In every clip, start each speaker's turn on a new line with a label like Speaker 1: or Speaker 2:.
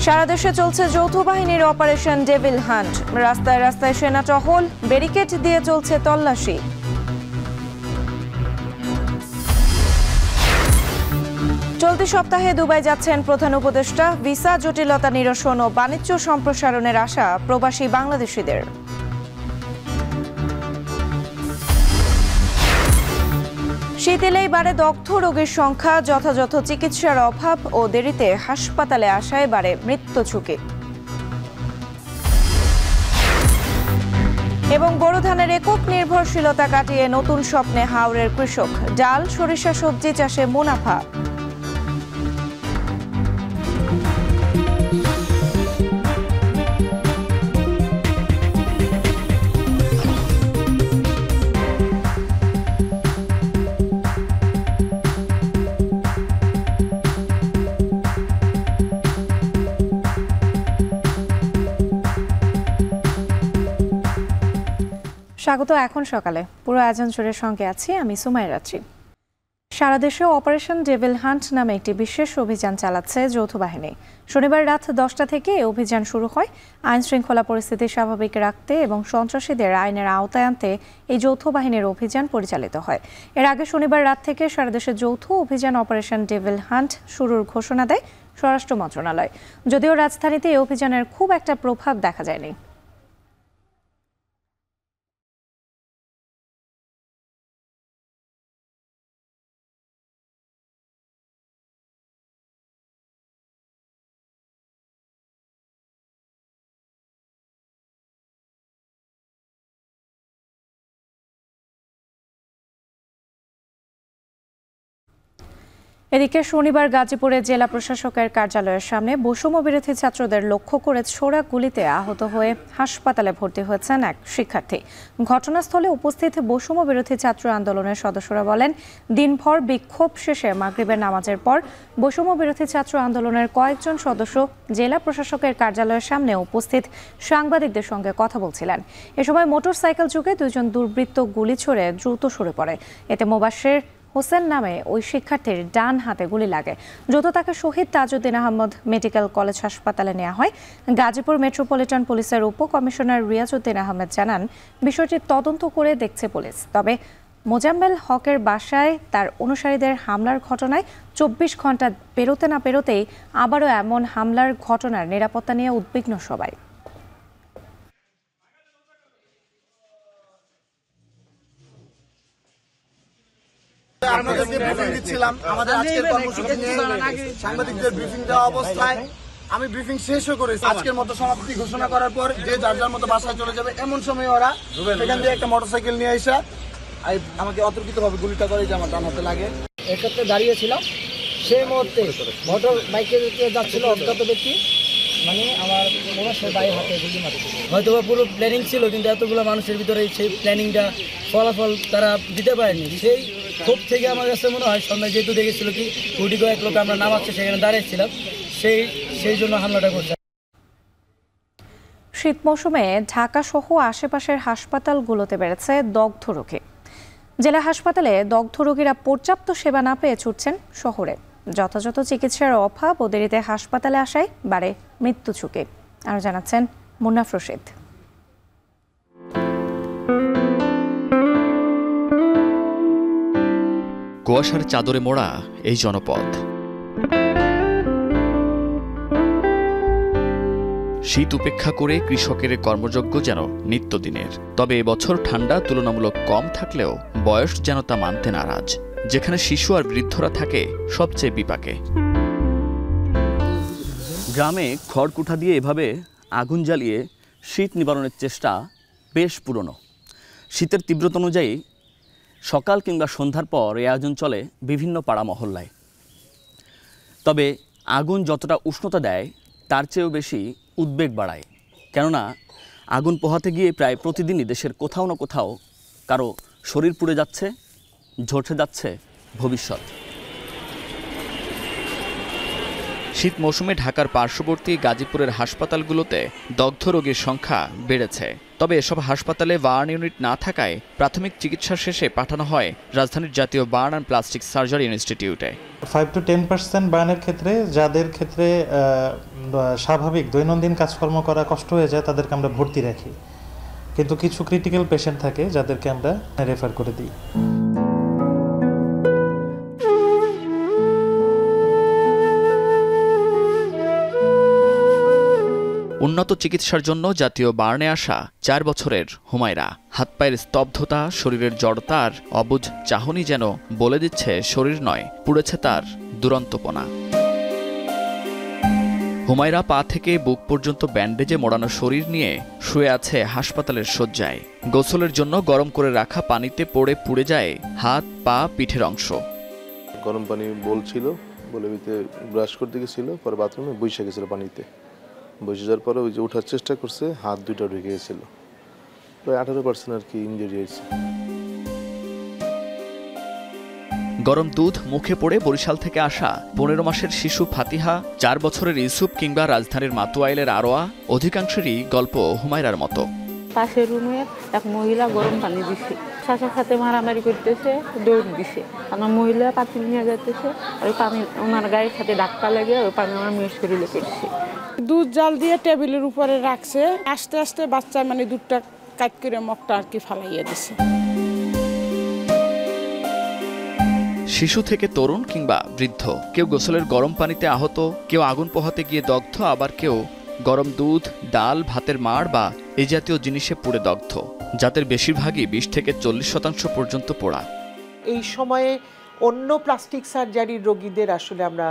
Speaker 1: সারা দেশে চলছে যৌথ বাহিনীর অপারেশন ডেভিল হান্ট। রাস্তায় রাস্তায় সেনা টহল, ব্যারিকেড দিয়ে চলছে তল্লাশি। চলতি সপ্তাহে দুবাই যাচ্ছেন প্রধান উপদেষ্টা। ভিসা জটিলতা নিরসন ও বাণিজ্য সম্প্রসারণের আশা প্রবাসী বাংলাদেশিদের। শীত এলেই বাড়ে দগ্ধ রোগীর সংখ্যা। যথাযথ চিকিৎসার অভাব ও দেরিতে হাসপাতালে আসায় বাড়ে মৃত্যু ঝুঁকি। এবং বোরো ধানের একক নির্ভরশীলতা কাটিয়ে নতুন স্বপ্নে হাওরের কৃষক। ডাল, সরিষা, সবজি চাষে মুনাফা। স্বাগত এখন সকালে পুরো আয়োজন জুড়ে সঙ্গে আছি আমি সুমাইরা রাত্রি। সারা দেশে অপারেশন ডেভিল হান্ট নামে একটি বিশেষ অভিযান চালাচ্ছে যৌথ বাহিনী। শনিবার রাত 10টা থেকে এই অভিযান শুরু হয়। আইন শৃঙ্খলা পরিস্থিতি স্বাভাবিক রাখতে এবং সন্ত্রাসীদের আইনের আওতায় আনতে এই যৌথ বাহিনীর অভিযান পরিচালিত হয়। এর আগে শনিবার রাত থেকে সারা দেশে যৌথ অভিযান অপারেশন ডেভিল হান্ট শুরুর ঘোষণা দেয় স্বরাষ্ট্র মন্ত্রণালয়। যদিও রাজধানীতে এই অভিযানের খুব একটা প্রভাব দেখা যায়নি। এদিকে শনিবার গাজীপুরে জেলা প্রশাসকের কার্যালয়ের সামনে বৈষম্য বিরোধী ছাত্রদের লক্ষ্য করে ছোড়া গুলিতে আহত হয়ে হাসপাতালে ভর্তি হয়েছেন এক শিক্ষার্থী। ঘটনাস্থলে উপস্থিত বৈষম্য বিরোধী ছাত্র আন্দোলনের সদস্যরা বলেন, দিনভর বিক্ষোভ শেষে মাগরিবের নামাজের পর বৈষম্য বিরোধী ছাত্র আন্দোলনের কয়েকজন সদস্য জেলা প্রশাসকের কার্যালয়ের সামনে উপস্থিত সাংবাদিকদের সঙ্গে কথা বলছিলেন। এ সময় মোটরসাইকেল যুগে দুজন দুর্বৃত্ত গুলি ছুড়ে দ্রুত সরে পড়ে। এতে মোবাশ্বের হোসেন নামে ওই শিক্ষার্থীর ডান হাতে গুলি লাগে। দ্রুত তাকে শহীদ তাজউদ্দিন আহমদ মেডিকেল কলেজ হাসপাতালে নেওয়া হয়। গাজীপুর মেট্রোপলিটন পুলিশের উপকমিশনার রিয়াজউদ্দিন আহমেদ জানান, বিষয়টি তদন্ত করে দেখছে পুলিশ। তবে মোজাম্মেল হকের বাসায় তার অনুসারীদের হামলার ঘটনায় 24 ঘন্টা পেরোতে না পেরোতেই আবারও এমন হামলার ঘটনার নিরাপত্তা নিয়ে উদ্বিগ্ন সবাই।
Speaker 2: আমাদের যে ব্রিফিং দিচ্ছিলাম, আমাদের আজকের কর্মসূচি নিয়ে সাংবাদিকদের ব্রিফিং দেওয়া অবস্থায় আমি ব্রিফিং শেষও করেছি। আজকের মতো সমাপ্তি ঘোষণা করার পর যে যার যার মতো বাসায় চলে যাবে, এমন সময় ওরা সেখান থেকে একটা মোটরসাইকেল নিয়ে এসে আমাকে অতর্কিতভাবে গুলিটা করে যে আমার ডান হাতে লাগে।
Speaker 3: এক্ষেত্রে দাঁড়িয়েছিলাম, সেই মুহূর্তে মোটর বাইকে যাচ্ছিল অজ্ঞাত ব্যক্তি, মানে আমার সে বাইরের হাতে গুলি মারে। হয়তো পুরো প্ল্যানিং ছিল, কিন্তু এতগুলো মানুষের ভিতরে সেই প্ল্যানিংটা ফলাফল তারা দিতে পারেনি। সেই ক্ষোভ থেকে আমার কাছে মনে হয় সন্ধ্যায় যেহেতু দেখেছিল কি কোটি কয়েক লোক আমরা নামাচ্ছে সেখানে দাঁড়িয়েছিলাম, সেই জন্য হামলাটা করছে।
Speaker 1: শীত মৌসুমে ঢাকা সহ আশেপাশের হাসপাতালগুলোতে বেড়েছে দগ্ধ রোগী। জেলা হাসপাতালে দগ্ধ রোগীরা পর্যাপ্ত সেবা না পেয়ে ছুটছেন শহরে। যথাযথ চিকিৎসার অভাব ও দেরিতে হাসপাতালে আসায় বাড়ে মৃত্যু ঝুঁকি। আরও জানাচ্ছেন মুন্নাফ রশিদ।
Speaker 4: কুয়াশার চাদরে মোড়া এই জনপদ। শীত উপেক্ষা করে কৃষকের কর্মযজ্ঞ যেন নিত্যদিনের। তবে এবছর ঠান্ডা তুলনামূলক কম থাকলেও বয়স যেন তা মানতে নারাজ। যেখানে শিশু আর বৃদ্ধরা থাকে সবচেয়ে বিপাকে।
Speaker 5: গ্রামে খড়কুঠা দিয়ে এভাবে আগুন জ্বালিয়ে শীত নিবারণের চেষ্টা বেশ পুরনো। শীতের তীব্রতা অনুযায়ী সকাল কিংবা সন্ধ্যার পর এই আয়োজন চলে বিভিন্ন পাড়া মহল্লায়। তবে আগুন যতটা উষ্ণতা দেয় তার চেয়েও বেশি উদ্বেগ বাড়ায়। কেননা আগুন পোহাতে গিয়ে প্রায় প্রতিদিনই দেশের কোথাও না কোথাও কারো শরীর পুড়ে যাচ্ছে, ঝরছে যাচ্ছে ভবিষ্যৎ।
Speaker 4: শীত মৌসুমে ঢাকার পার্শ্ববর্তী গাজীপুরের হাসপাতালগুলোতে দগ্ধ রোগীর সংখ্যা বেড়েছে। তবে এসব হাসপাতালে বার্ন ইউনিট না থাকায় প্রাথমিক চিকিৎসা শেষে পাঠানো হয় রাজধানীর জাতীয় বার্ন অ্যান্ড প্লাস্টিক সার্জারি ইনস্টিটিউটে।
Speaker 6: 5 to 10% বার্নের ক্ষেত্রে যাদের ক্ষেত্রে স্বাভাবিক দৈনন্দিন কাজকর্ম করা কষ্ট হয়ে যায় তাদেরকে আমরা ভর্তি রাখি, কিন্তু কিছু ক্রিটিক্যাল পেশেন্ট থাকে যাদেরকে আমরা রেফার করে দিই।
Speaker 4: উন্নত চিকিৎসার জন্য জাতীয় বার্নে আসা 4 বছরের হুমায়রা। হাত পায়ের স্তব্ধতা, শরীরের জড়তা আর অবুঝ চাহনি যেন বলে দিচ্ছে শরীর নয়, পুড়েছে তার দুরন্তপনা। হুমায়রা পা থেকে বুক পর্যন্ত ব্যান্ডেজে মোড়ানো শরীর নিয়ে শুয়ে আছে হাসপাতালের শয্যায়। গোসলের জন্য গরম করে রাখা পানিতে পড়ে পুড়ে যায় হাত, পা, পিঠের অংশ।
Speaker 7: গরম পানি বলছিল, বলে ব্রাশ করতে গেছিল, পরে বাথরুমে বসে গেছিল পানিতে। বসে যাওয়ার পরে ওই যে ওঠার চেষ্টা করছে, হাত দুইটা ঢুকে গেছিল, প্রায় 18% আর কি ইনজুরি হয়েছে।
Speaker 4: গরম দুধ মুখে পড়ে বরিশাল থেকে আসা 15 মাসের শিশু ফাতিহা, 4 বছরের ইউসুফ কিংবা রাজধানীর মাতুয়াইলের আরোয়া, অধিকাংশেরই গল্প হুমায়রার মতো।
Speaker 8: পাশের রুমে এক মহিলা গরম পানি দিছে, সাথে সাথে মারামারি করতেছে, দৌড় দিছে। আমার মহিলা পাতিল নিয়ে যাইতেছে, ওই পানি ওনার গায়ের সাথে ধাক্কা লেগে ওই পানি আমার মেয়ের শরীরে পড়ছে।
Speaker 9: দুধ জাল দিয়ে টেবিলের উপরে রাখছে, আস্তে আস্তে বাচ্চা মানে দুধটা কাট করে মগটা আর কি ফালাইয়া দিছে।
Speaker 4: শিশু থেকে তরুণ কিংবা বৃদ্ধ, কেউ গোসলের গরম পানিতে আহত, কেউ আগুন পোহাতে গিয়ে দগ্ধ, আবার কেউ গরম দুধ, ডাল, ভাতের মাড় বা এই জাতীয় জিনিসে পুড়ে দগ্ধ, যাদের বেশিরভাগই 20 থেকে 40% পর্যন্ত পোড়া।
Speaker 10: এই সময়ে অন্য প্লাস্টিক সার্জারির রোগীদের আসলে আমরা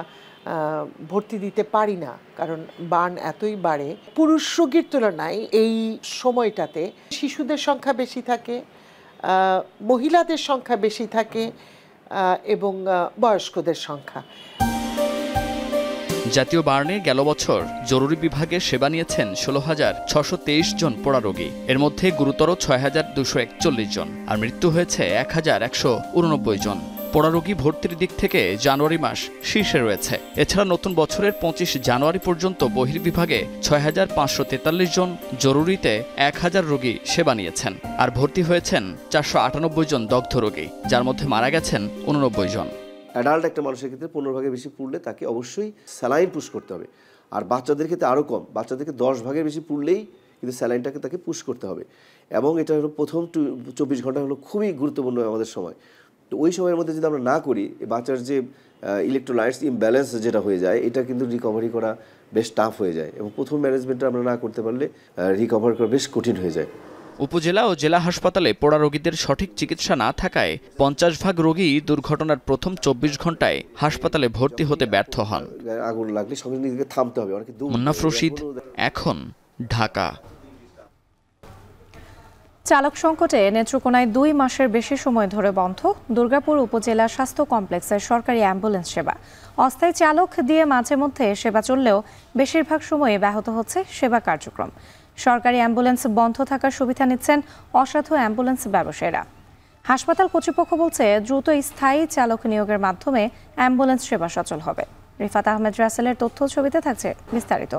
Speaker 10: ভর্তি দিতে পারি না, কারণ বার্ন এতই বাড়ে। পুরুষ রোগীর তুলনায় এই সময়টাতে শিশুদের সংখ্যা বেশি থাকে, মহিলাদের সংখ্যা বেশি থাকে এবং বয়স্কদের সংখ্যা।
Speaker 4: জাতীয় বার্নে গেল বছর জরুরি বিভাগে সেবা নিয়েছেন 16,623 জন পোড়া রোগী। এর মধ্যে গুরুতর 6,241 জন, আর মৃত্যু হয়েছে 1,189 জন। পোড়া রোগী ভর্তির দিক থেকে জানুয়ারি মাস শীর্ষে রয়েছে। এছাড়া নতুন বছরের 25 জানুয়ারি পর্যন্ত বহির্বিভাগে 6,543 জন, জরুরিতে 1,000 রোগী সেবা নিয়েছেন, আর ভর্তি হয়েছেন 498 জন দগ্ধ রোগী, যার মধ্যে মারা গেছেন 89 জন।
Speaker 11: অ্যাডাল্ট একটা মানুষের ক্ষেত্রে 15 ভাগের বেশি পুড়লে তাকে অবশ্যই স্যালাইন পুশ করতে হবে, আর বাচ্চাদের ক্ষেত্রে আরও কম, বাচ্চাদেরকে 10 ভাগের বেশি পুড়লেই কিন্তু স্যালাইনটাকে তাকে পুশ করতে হবে। এবং এটা হলো প্রথম 24 ঘন্টা হলো খুবই গুরুত্বপূর্ণ আমাদের সময়। তো ওই সময়ের মধ্যে যদি আমরা না করি, বাচ্চার যে ইলেকট্রোলাইটস ইমব্যালেন্স যেটা হয়ে যায়, এটা কিন্তু রিকভারি করা বেশ টাফ হয়ে যায়, এবং প্রথম ম্যানেজমেন্টটা আমরা না করতে পারলে রিকভার করা বেশ কঠিন হয়ে যায়।
Speaker 4: উপজেলা ও জেলা হাসপাতালে পোড়া রোগীদের সঠিক চিকিৎসা না থাকায় 50 ভাগ রোগী দুর্ঘটনার প্রথম 24 ঘন্টায় হাসপাতালে ভর্তি হতে ব্যর্থ হন।
Speaker 11: আগুন লাগলে সঙ্গে নিজেকে থামতে হবে।
Speaker 4: মুন্নাফ রশিদ, এখন, ঢাকা।
Speaker 1: চালক সংকটে নেত্রকোনায় 2 মাসের বেশি সময় ধরে বন্ধ দুর্গাপুর উপজেলা স্বাস্থ্য কমপ্লেক্সের সরকারি অ্যাম্বুলেন্স সেবা। অস্থায়ী চালক দিয়ে মাঝে মধ্যে সেবা চললেও বেশিরভাগ সময়ে ব্যাহত হচ্ছে সেবা কার্যক্রম। সরকারি অ্যাম্বুলেন্স বন্ধ থাকার সুবিধা নিচ্ছেন অসাধু অ্যাম্বুলেন্স ব্যবসায়ীরা। হাসপাতাল কর্তৃপক্ষ বলছে দ্রুত স্থায়ী চালক নিয়োগের মাধ্যমে অ্যাম্বুলেন্স সেবা সচল হবে। রিফাত আহমেদ রাসেলের তথ্য ছবিতে থাকছে বিস্তারিত।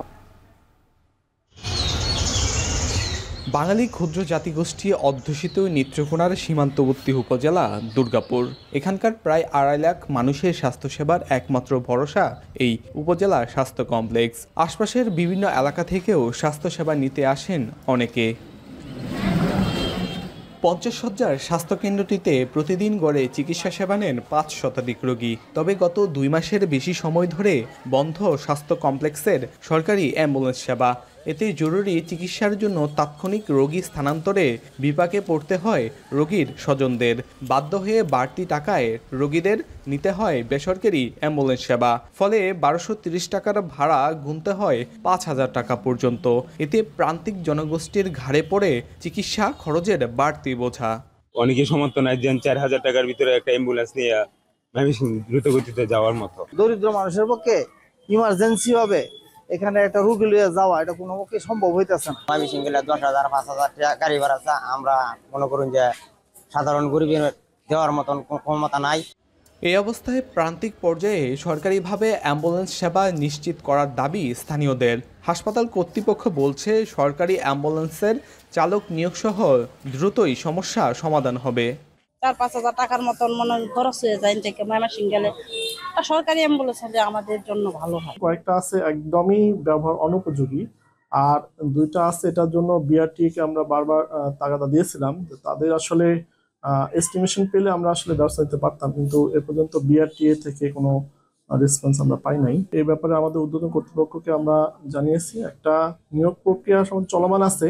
Speaker 12: বাঙালি ক্ষুদ্র জাতিগোষ্ঠী অধ্যুষিত নেত্রকোনার সীমান্তবর্তী উপজেলা দুর্গাপুর। এখানকার প্রায় 2.5 লাখ মানুষের স্বাস্থ্যসেবার একমাত্র ভরসা এই উপজেলা স্বাস্থ্য কমপ্লেক্স। আশপাশের বিভিন্ন এলাকা থেকেও স্বাস্থ্যসেবা নিতে আসেন অনেকে। 50 শয্যার স্বাস্থ্যকেন্দ্রটিতে প্রতিদিন গড়ে চিকিৎসা সেবা নেন 5 শতাধিক রোগী। তবে গত 2 মাসের বেশি সময় ধরে বন্ধ স্বাস্থ্য কমপ্লেক্সের সরকারি অ্যাম্বুলেন্স সেবা। এতে জরুরি চিকিৎসার জন্য তাৎক্ষণিক রোগী স্থানান্তরে বিপাকে পড়তে হয় রোগীর স্বজনদের। বাধ্য হয়ে বাড়তি টাকায় রোগীদের নিতে হয় বেসরকারি অ্যাম্বুলেন্স সেবা। ফলে 1230 টাকার ভাড়া গুনতে হয় 5,000 টাকা পর্যন্ত। এতে প্রান্তিক জনগোষ্ঠীর ঘাড়ে পড়ে চিকিৎসা খরচের বাড়তি বোঝা।
Speaker 13: অনেকে সমর্থ নাই দেন 4,000 টাকার ভিতরে একটা অ্যাম্বুলেন্স নিয়ে দ্রুত গতিতে যাওয়ার মতো।
Speaker 3: দরিদ্র মানুষের পক্ষে ইমার্জেন্সি হবে এখানে একটা রুগী লিয়ে যাওয়া, এটা কোনো পক্ষে সম্ভব হইতেছে না।
Speaker 14: আমি সিঙ্গেলে 10,000 5,000 টাকা গাড়ি ভাড়া আছে, আমরা মনে করুন যে সাধারণ গরিবের দেওয়ার মতন ক্ষমতা নাই।
Speaker 12: এই অবস্থায় প্রান্তিক পর্যায়ে সরকারিভাবে অ্যাম্বুলেন্স সেবা নিশ্চিত করার দাবি স্থানীয়দের। হাসপাতাল কর্তৃপক্ষ বলছে সরকারি অ্যাম্বুলেন্সের চালক নিয়োগ সহ দ্রুতই সমস্যা সমাধান হবে।
Speaker 15: 4-5 হাজার টাকার মতন মনে খরচ হয়ে যায় থেকে ময়মনসিংহ গেলে। সরকারি অ্যাম্বুলেন্স হলে আমাদের জন্য ভালো হয়।
Speaker 16: কয়েকটা আছে একদমই ব্যবহার অনুপযোগী, আর 2টা আছে এটার জন্য বিআরটি কে আমরা বারবার তাগাদা দিয়েছিলাম। তাদের আসলে এস্টিমেশন পেলে আমরা আসলে ব্যবস্থা নিতে পারতাম, কিন্তু এ পর্যন্ত বিআরটিএ থেকে কোনো রেসপন্স আমরা পাই নাই। এই ব্যাপারে আমাদের ঊর্ধ্বতন কর্তৃপক্ষকে আমরা জানিয়েছি। একটা নিয়োগ প্রক্রিয়া চলমান আছে।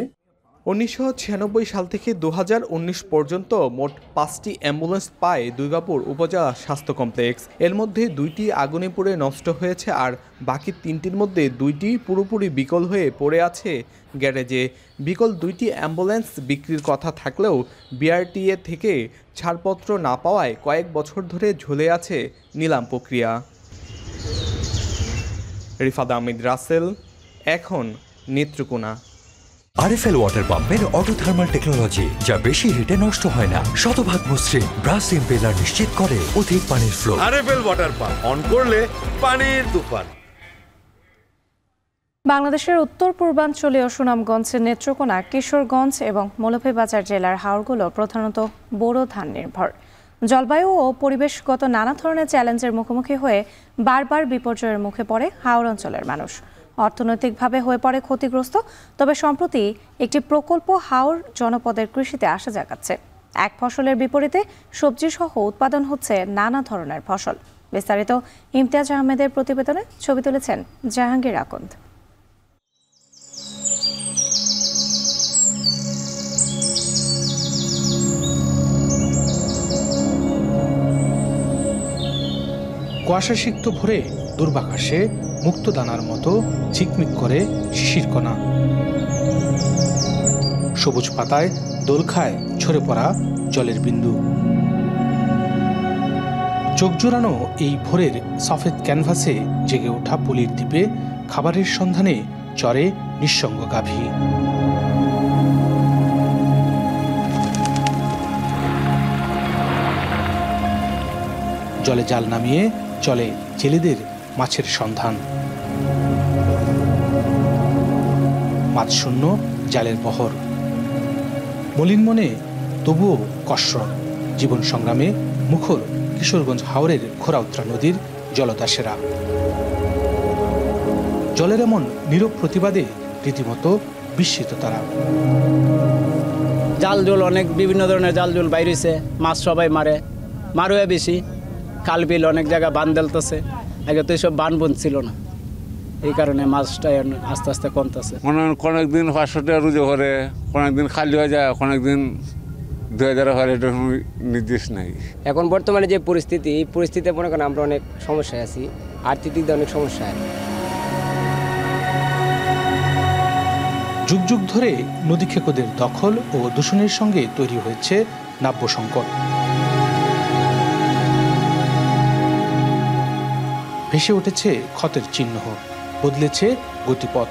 Speaker 12: 1996 সাল থেকে 2019 পর্যন্ত মোট 5টি অ্যাম্বুলেন্স পায় দুর্গাপুর উপজেলা স্বাস্থ্য কমপ্লেক্স। এর মধ্যে 2টি আগুনে পুড়ে নষ্ট হয়েছে, আর বাকি 3টির মধ্যে 2টি পুরোপুরি বিকল হয়ে পড়ে আছে গ্যারেজে। বিকল 2টি অ্যাম্বুলেন্স বিক্রির কথা থাকলেও বিআরটিএ থেকে ছাড়পত্র না পাওয়ায় কয়েক বছর ধরে ঝুলে আছে নিলাম প্রক্রিয়া। রিফাত আহমেদ রাসেল, এখন নেত্রকোনা।
Speaker 17: আরএফএল ওয়াটার পাম্পের অটোথার্মাল টেকনোলজি, যা বেশি হিটে নষ্ট হয় না, শতভাগ মসৃণ, ব্রাশ ইম্পেলার নিশ্চিত করে অধিক পানির flow.
Speaker 18: RFL water pump on করলে পানির তুফান।
Speaker 1: বাংলাদেশের উত্তর পূর্বাঞ্চলীয় সুনামগঞ্জ, নেত্রকোনা, কিশোরগঞ্জ এবং মৌলভীবাজার জেলার হাওরগুলো প্রধানত বোরো ধান নির্ভর। জলবায়ু ও পরিবেশগত নানা ধরনের চ্যালেঞ্জের মুখোমুখি হয়ে বারবার বিপর্যয়ের মুখে পড়ে হাওর অঞ্চলের মানুষ। অর্থনৈতিকভাবে হয়ে পড়ে ক্ষতিগ্রস্ত। তবে সম্প্রতি একটি প্রকল্প হাওর জনপদের কৃষিতে আশা জাগাচ্ছে। এক ফসলের বিপরীতে সবজি সহ উৎপাদন হচ্ছে নানা ধরনের ফসল। বিস্তারিত ইমতিয়াজ আহমেদের প্রতিবেদনে ছবি তুলেছেন জাহাঙ্গীর আকন্দ।
Speaker 19: কুয়াশাসিক্ত ভোরে দুর্বাকাশে মুক্তদানার মতো ঝিকমিক করে শিশির কণা। সবুজ পাতায় দোল খায় ঝরে পড়া জলের বিন্দু। চোখ জোড়ানো এই ভোরের সফেদ ক্যানভাসে জেগে ওঠা পলির দ্বীপে খাবারের সন্ধানে চরে নিঃসঙ্গ গাভী। জলে জাল নামিয়ে চলে জেলেদের মাছের সন্ধান। মাছ শূন্য জালের বহর। মলিন মনে তবুও কসরত। জীবন সংগ্রামে মুখর কিশোরগঞ্জ হাওরের খোরাউত্রা নদীর জলদাসেরা। জলের এমন নীরব প্রতিবাদে রীতিমতো বিস্মিত তারা।
Speaker 3: জাল জল অনেক বিভিন্ন ধরনের জাল জল বাইরেছে, মাছ সবাই মারে, মারুয়া বেশি। খাল বিল অনেক জায়গায় বান দেলতেছে, আগে তো এইসব বান বন ছিল না, এই কারণে মাছটা আস্তে আস্তে কমতেছে।
Speaker 20: অনেক দিন 500 টাকা রুজো করে, অনেক দিন খালি হয়ে যায়, অনেক দিন 2000 হয়, এটা নির্দেশ নাই।
Speaker 21: এখন বর্তমানে যে পরিস্থিতি, এই পরিস্থিতিতে মনে করেন আমরা অনেক সমস্যায় আছি, আর্থিক দিক দিয়ে অনেক সমস্যায়।
Speaker 19: যুগ যুগ ধরে নদী খেকোদের দখল ও দূষণের সঙ্গে তৈরি হয়েছে নাব্য সংকট। ভেসে উঠেছে ক্ষতের চিহ্ন, বদলেছে গতিপথ।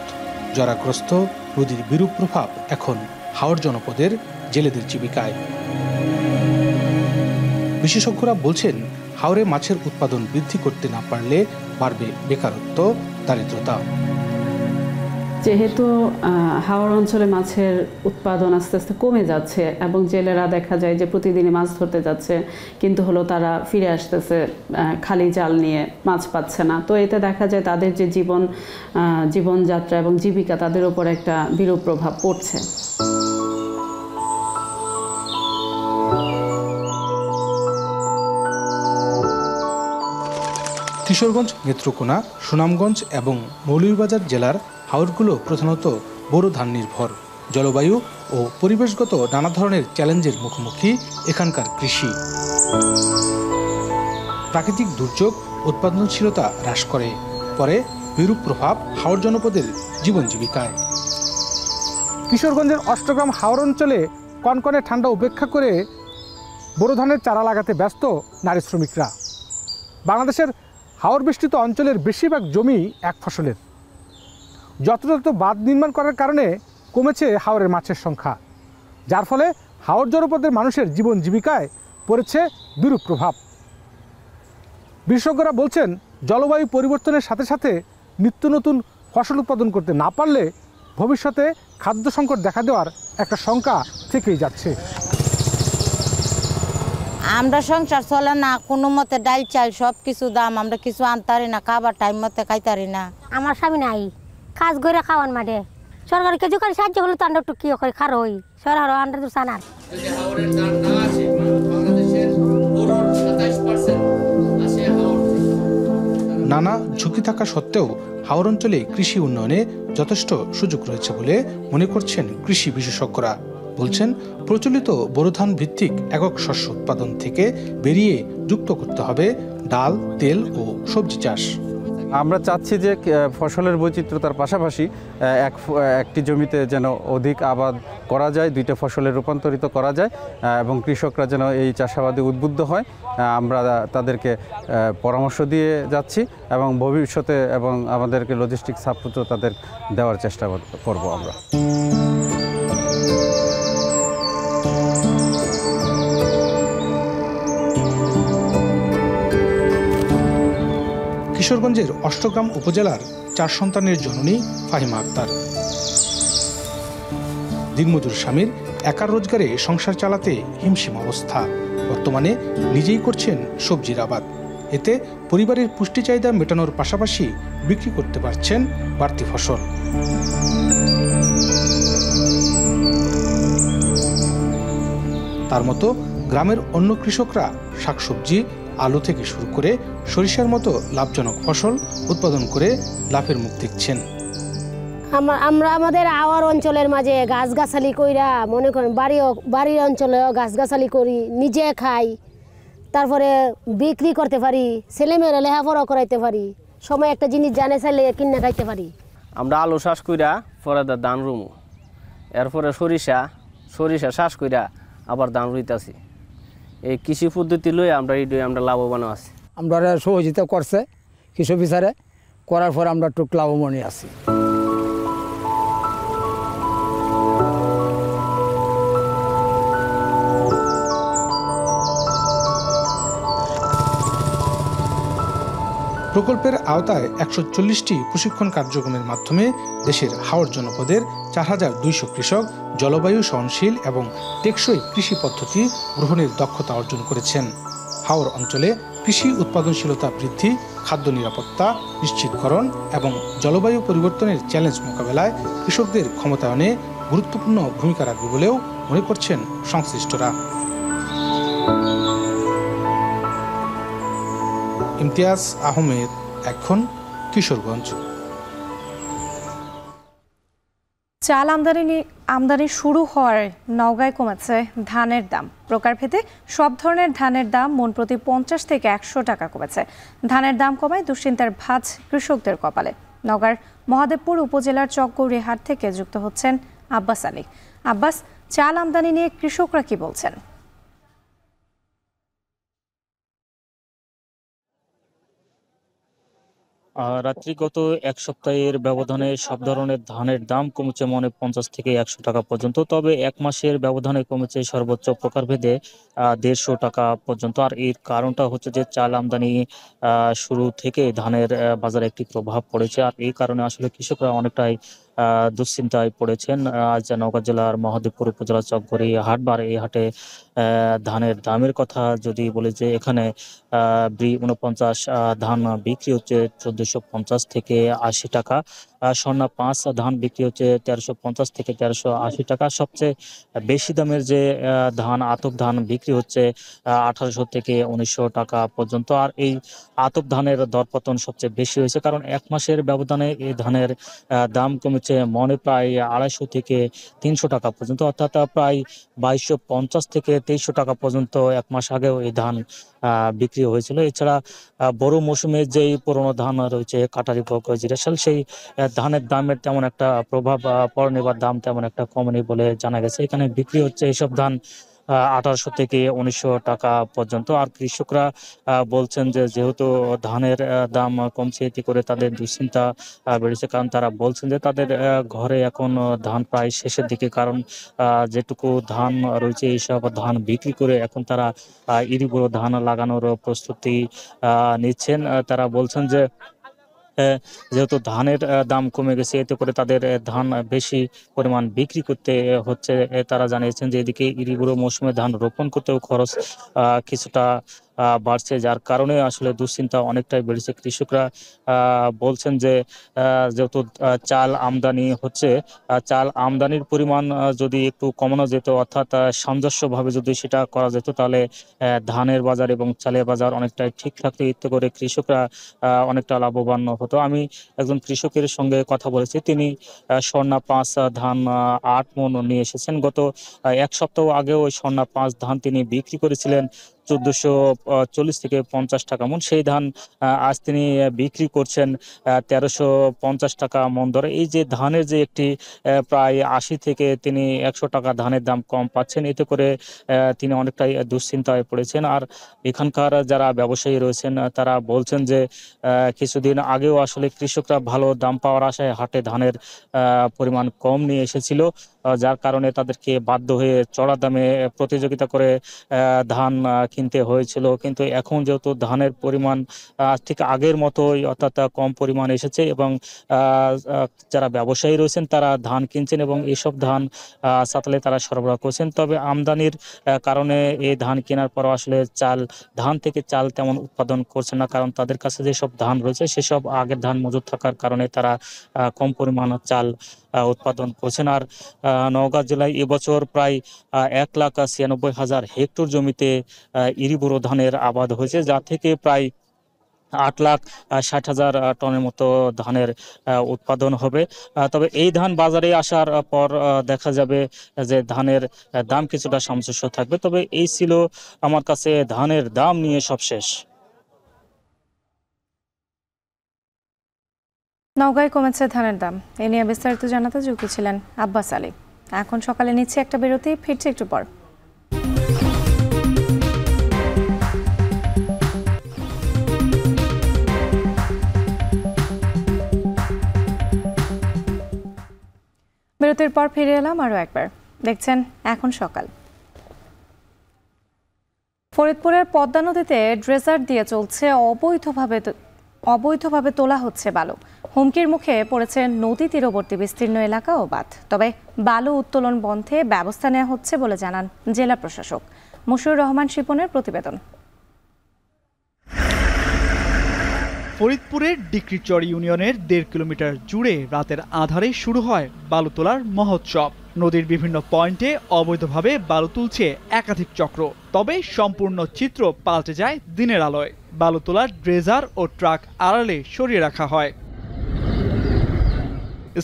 Speaker 19: জরাগ্রস্ত নদীর বিরূপ প্রভাব এখন হাওর জনপদের জেলেদের জীবিকায়। বিশেষজ্ঞরা বলছেন, হাওরে মাছের উৎপাদন বৃদ্ধি করতে না পারলে বাড়বে বেকারত্ব, দারিদ্রতা।
Speaker 22: যেহেতু হাওর অঞ্চলে মাছের উৎপাদন আস্তে আস্তে কমে যাচ্ছে এবং জেলেরা দেখা যায় যে প্রতিদিনই মাছ ধরতে যাচ্ছে, কিন্তু তারা ফিরে আসতেছে খালি জাল নিয়ে, মাছ পাচ্ছে না। তো এতে দেখা যায় তাদের যে জীবনযাত্রা এবং জীবিকা, তাদের উপর একটা বিরূপ প্রভাব পড়ছে।
Speaker 19: কিশোরগঞ্জ, নেত্রকোনা, সুনামগঞ্জ এবং মৌলভীবাজার জেলার হাওরগুলো প্রধানত বোরো ধান নির্ভর। জলবায়ু ও পরিবেশগত নানা ধরনের চ্যালেঞ্জের মুখোমুখি এখানকার কৃষি। প্রাকৃতিক দুর্যোগ উৎপাদনশীলতা হ্রাস করে, পরে বিরূপ প্রভাব হাওর জনপদের জীবন জীবিকায়।
Speaker 23: কিশোরগঞ্জের অষ্টগ্রাম হাওর অঞ্চলে কনকনে ঠান্ডা উপেক্ষা করে বোরো ধানের চারা লাগাতে ব্যস্ত নারী শ্রমিকরা। বাংলাদেশের হাওর বেষ্টিত অঞ্চলের বেশিরভাগ জমি এক ফসলের। যথাযথ বাঁধ নির্মাণ করার কারণে কমেছে হাওরের মাছের সংখ্যা, যার ফলে হাওর জনপদের মানুষের জীবন জীবিকায় পড়েছে বিরূপ প্রভাব। বিশেষজ্ঞরা বলছেন জলবায়ু পরিবর্তনের সাথে সাথে নিত্য নতুন ফসল উৎপাদন করতে না পারলে ভবিষ্যতে খাদ্য সংকট দেখা দেওয়ার একটা শঙ্কা থেকেই যাচ্ছে।
Speaker 2: আমরা সংসার চলে না, কোনো মতে ডাল চাল সব কিছু দাম, আমরা কিছু আনতারি না, খাবার টাইম মতে খাইতারি না।
Speaker 5: আমার স্বামী নাই, কাজ করে খাওয়ান মাঠে সরকার কিছু করে সাহায্য করলে তো আমরা একটু কি করে খারো হই সরকার আমরা তো জানার।
Speaker 19: নানা ঝুঁকি থাকা সত্ত্বেও হাওর অঞ্চলে কৃষি উন্নয়নে যথেষ্ট সুযোগ রয়েছে বলে মনে করছেন কৃষি বিশেষজ্ঞরা। বলছেন প্রচলিত বোরো ধান ভিত্তিক একক শস্য উৎপাদন থেকে বেরিয়ে যুক্ত করতে হবে ডাল, তেল ও সবজি চাষ।
Speaker 6: আমরা চাচ্ছি যে ফসলের বৈচিত্র্যতার পাশাপাশি একটি জমিতে যেন অধিক আবাদ করা যায়, দুইটা ফসলে রূপান্তরিত করা যায় এবং কৃষকরা যেন এই চাষাবাদে উদ্বুদ্ধ হয়। আমরা তাদেরকে পরামর্শ দিয়ে যাচ্ছি এবং ভবিষ্যতে এবং আমাদেরকে লজিস্টিক সাপোর্টও তাদের দেওয়ার চেষ্টা করব আমরা।
Speaker 19: কিশোরগঞ্জের অষ্টগ্রাম উপজেলার 4 সন্তানের জননী ফাহিমা আক্তার। দিনমজুর স্বামীর একার রোজগারে সংসার চালাতে হিমশিম অবস্থা। বর্তমানে নিজেই করছেন সবজির আবাদ। এতে পরিবারের পুষ্টি চাহিদা মেটানোর পাশাপাশি বিক্রি করতে পারছেন বাড়তি ফসল। তার মতো গ্রামের অন্য কৃষকরা শাকসবজি, আলু থেকে শুরু করে সরিষার মতো লাভজনক ফসল উৎপাদন করে লাভের মুখ দেখছেন।
Speaker 5: আমরা আমাদের আওয়ার অঞ্চলের মাঝে গাছগাছালি কইরা মনে করেন বাড়ির অঞ্চলেও গাছগাছালি করি, নিজে খাই, তারপরে বিক্রি করতে পারি, ছেলেমেয়েরা লেখাপড়া করাইতে পারি, সময় একটা জিনিস জানে চাইলে কিনে খাইতে পারি।
Speaker 24: আমরা আলু চাষ কইরা পরে ধান রুমু, এরপরে সরিষা চাষ কইরা আবার ধান রুইতাছি। এই কৃষি পদ্ধতি লই আমরা লাভবান আছি।
Speaker 25: আমরা সহযোগিতা করছে কৃষক বিচারে করার পর আমরা একটু লাভবান আছি।
Speaker 19: প্রকল্পের আওতায় 140টি প্রশিক্ষণ কার্যক্রমের মাধ্যমে দেশের হাওর জনপদের 4200 কৃষক জলবায়ু সহনশীল এবং টেকসই কৃষি পদ্ধতি গ্রহণের দক্ষতা অর্জন করেছেন। হাওর অঞ্চলে কৃষি উৎপাদনশীলতা বৃদ্ধি, খাদ্য নিরাপত্তা নিশ্চিতকরণ এবং জলবায়ু পরিবর্তনের চ্যালেঞ্জ মোকাবেলায় কৃষকদের ক্ষমতায়নে গুরুত্বপূর্ণ ভূমিকা রাখবে বলেও মনে করছেন সংশ্লিষ্টরা। ইমতিয়াজ আহমেদ, এখন কিশোরগঞ্জ।
Speaker 1: চাল আমদানি শুরু হওয়ার নওগাঁয় কমেছে ধানের দাম। প্রকারভেদে সব ধরনের ধানের দাম মন প্রতি 50 থেকে 100 টাকা কমেছে। ধানের দাম কমায় দুশ্চিন্তার ভাঁজ কৃষকদের কপালে। নওগাঁর মহাদেবপুর উপজেলার চকগৌরী হাট থেকে যুক্ত হচ্ছেন আব্বাস আলী। আব্বাস, চাল আমদানি নিয়ে কৃষকরা কি বলছেন?
Speaker 26: রাত্রি গত এক সপ্তাহের ব্যবধানে সব ধরনের ধানের দাম কমেছে মনে 50 থেকে 100 টাকা পর্যন্ত। তবে এক মাসের ব্যবধানে কমেছে সর্বোচ্চ প্রকারভেদে 150 টাকা পর্যন্ত। আর এর কারণটা হচ্ছে যে চাল আমদানি শুরু থেকে ধানের বাজারে একটি প্রভাব পড়েছে। আর এই কারণে আসলে কৃষকরা অনেকটাই দুশ্চিন্তায় পড়েছেন। আজ নওগাঁ জেলার মহাদেবপুর উপজেলার চকগৌরী হাটবার, এই হাটে ধানের দামের কথা যদি বলি যে এখানে B49 ধান বিক্রি হচ্ছে 1450 থেকে 80 টাকা। স্বর্ণা 5 ধান বিক্রি হচ্ছে 1350 থেকে 1380 টাকা। সবচেয়ে বেশি দামের যে ধান আতপ ধান বিক্রি হচ্ছে 1800 থেকে 1900 টাকা পর্যন্ত। আর এই আতপ ধানের দরপতন সবচেয়ে বেশি হয়েছে, কারণ এক মাসের ব্যবধানে এই ধানের দাম কমেছে মনে প্রায় 250 থেকে 300 টাকা পর্যন্ত, অর্থাৎ প্রায় 2250 থেকে 2300 টাকা পর্যন্ত এক মাস আগেও এই ধান বিক্রি হয়েছিল। এছাড়া বড় মৌসুমে যেই পুরনো ধান রয়েছে কাটারি ভোগ জিরাশাল, সেই ধানের দামের তেমন একটা প্রভাব পড়েনি বা দাম তেমন একটা কমেনি বলে জানা গেছে। এখানে বিক্রি হচ্ছে এইসব ধান 1800 থেকে 1900 টাকা পর্যন্ত। আর কৃষকরা বলছেন যে যেহেতু ধানের দাম কমছে এতে করে তাদের দুশ্চিন্তা বেড়েছে, কারণ তারা বলছেন যে তাদের ঘরে এখন ধান প্রায় শেষের দিকে, কারণ যেটুকু ধান রয়েছে এইসব ধান বিক্রি করে এখন তারা ইরিগুলো ধান লাগানোর প্রস্তুতি নিচ্ছেন। তারা বলছেন যে যেহেতু ধানের দাম কমে গেছে এতে করে তাদের ধান বেশি পরিমাণ বিক্রি করতে হচ্ছে। তারা জানিয়েছেন যে এদিকে ইরিগুলো মৌসুমে ধান রোপণ করতেও খরচ কিছুটা বাড়ছে, যার কারণে আসলে দুশ্চিন্তা অনেকটাই বেড়েছে। কৃষকরা বলছেন যে যেহেতু চাল আমদানি হচ্ছে, চাল আমদানির পরিমাণ যদি একটু কমানো যেত, অর্থাৎ সামঞ্জস্যভাবে যদি সেটা করা যেত, তাহলে ধানের বাজার এবং চালের বাজার অনেকটাই ঠিক থাকতো, এতে করে কৃষকরা অনেকটা লাভবান হতো। আমি একজন কৃষকের সঙ্গে কথা বলেছি, তিনি স্বর্ণা 5 ধান 8 মণ নিয়ে এসেছেন। গত এক সপ্তাহ আগেও ওই স্বর্ণা 5 ধান তিনি বিক্রি করেছিলেন 1440 থেকে 50 টাকা মণ। সেই ধান আজ তিনি বিক্রি করছেন 1350 টাকা মণ দরে। এই যে ধানের যে একটি প্রায় 80 থেকে তিনি 100 টাকা ধানের দাম কম পাচ্ছেন, এতে করে তিনি অনেকটাই দুশ্চিন্তায় পড়েছেন। আর এখানকার যারা ব্যবসায়ী রয়েছেন তারা বলছেন যে কিছুদিন আগেও আসলে কৃষকরা ভালো দাম পাওয়ার আশায় হাটে ধানের পরিমাণ কম নিয়ে এসেছিল, যার কারণে তাদেরকে বাধ্য হয়ে চড়া দামে প্রতিযোগিতা করে ধান কিনতে হয়েছিল। কিন্তু এখন যেহেতু ধানের পরিমাণ ঠিক আগের মতোই অর্থাৎ কম পরিমাণ এসেছে এবং যারা ব্যবসায়ী রয়েছেন তারা ধান কিনছেন এবং এইসব ধান সাতলে তারা সরবরাহ করছেন। তবে আমদানির কারণে এই ধান কেনার পরও আসলে ধান থেকে চাল তেমন উৎপাদন করছে না, কারণ তাদের কাছে যেসব ধান রয়েছে সেসব আগের ধান মজুদ থাকার কারণে তারা কম পরিমাণ চাল উৎপাদন করছেন। আর নওগাঁ জেলায় এবছর প্রায় 1,96,000 হেক্টর জমিতে ইরিবোরো ধানের আবাদ হয়েছে, যা থেকে প্রায় 8,60,000 টনের মতো ধানের উৎপাদন হবে। তবে এই ধান বাজারে আসার পর দেখা যাবে যে ধানের দাম কিছুটা সামঞ্জস্য থাকবে। তবে এই ছিল আমার কাছে ধানের দাম নিয়ে সবশেষ।
Speaker 1: নওগাঁয় কমেছে ধানের দাম, এ নিয়ে বিস্তারিত জানাতে যুক্ত ছিলেন আব্বাস আলী। এখন সকালে নিচ্ছে একটা বিরতি, ফিরছে একটু পর। বিরতির পর ফিরে এলাম আরও একবার। দেখছেন এখন সকাল। ফরিদপুরের পদ্মা নদীতে ড্রেজার দিয়ে চলছে অবৈধভাবে তোলা হচ্ছে বালু। হুমকির মুখে পড়েছে নদী তীরবর্তী বিস্তীর্ণ এলাকা ও বাঁধ। তবে বালু উত্তোলন বন্ধে ব্যবস্থা নেওয়া হচ্ছে বলে জানান জেলা প্রশাসক। মুশিউর রহমান শিপনের প্রতিবেদন।
Speaker 4: ফরিদপুরের ডিক্রিচর ইউনিয়নের 1.5 কিলোমিটার জুড়ে রাতের আধারে শুরু হয় বালু তোলার মহোৎসব। নদীর বিভিন্ন পয়েন্টে অবৈধভাবে বালু তুলছে একাধিক চক্র। তবে সম্পূর্ণ চিত্র পাল্টে যায় দিনের আলোয়। বালু তোলার ড্রেজার ও ট্রাক আড়ালে সরিয়ে রাখা হয়।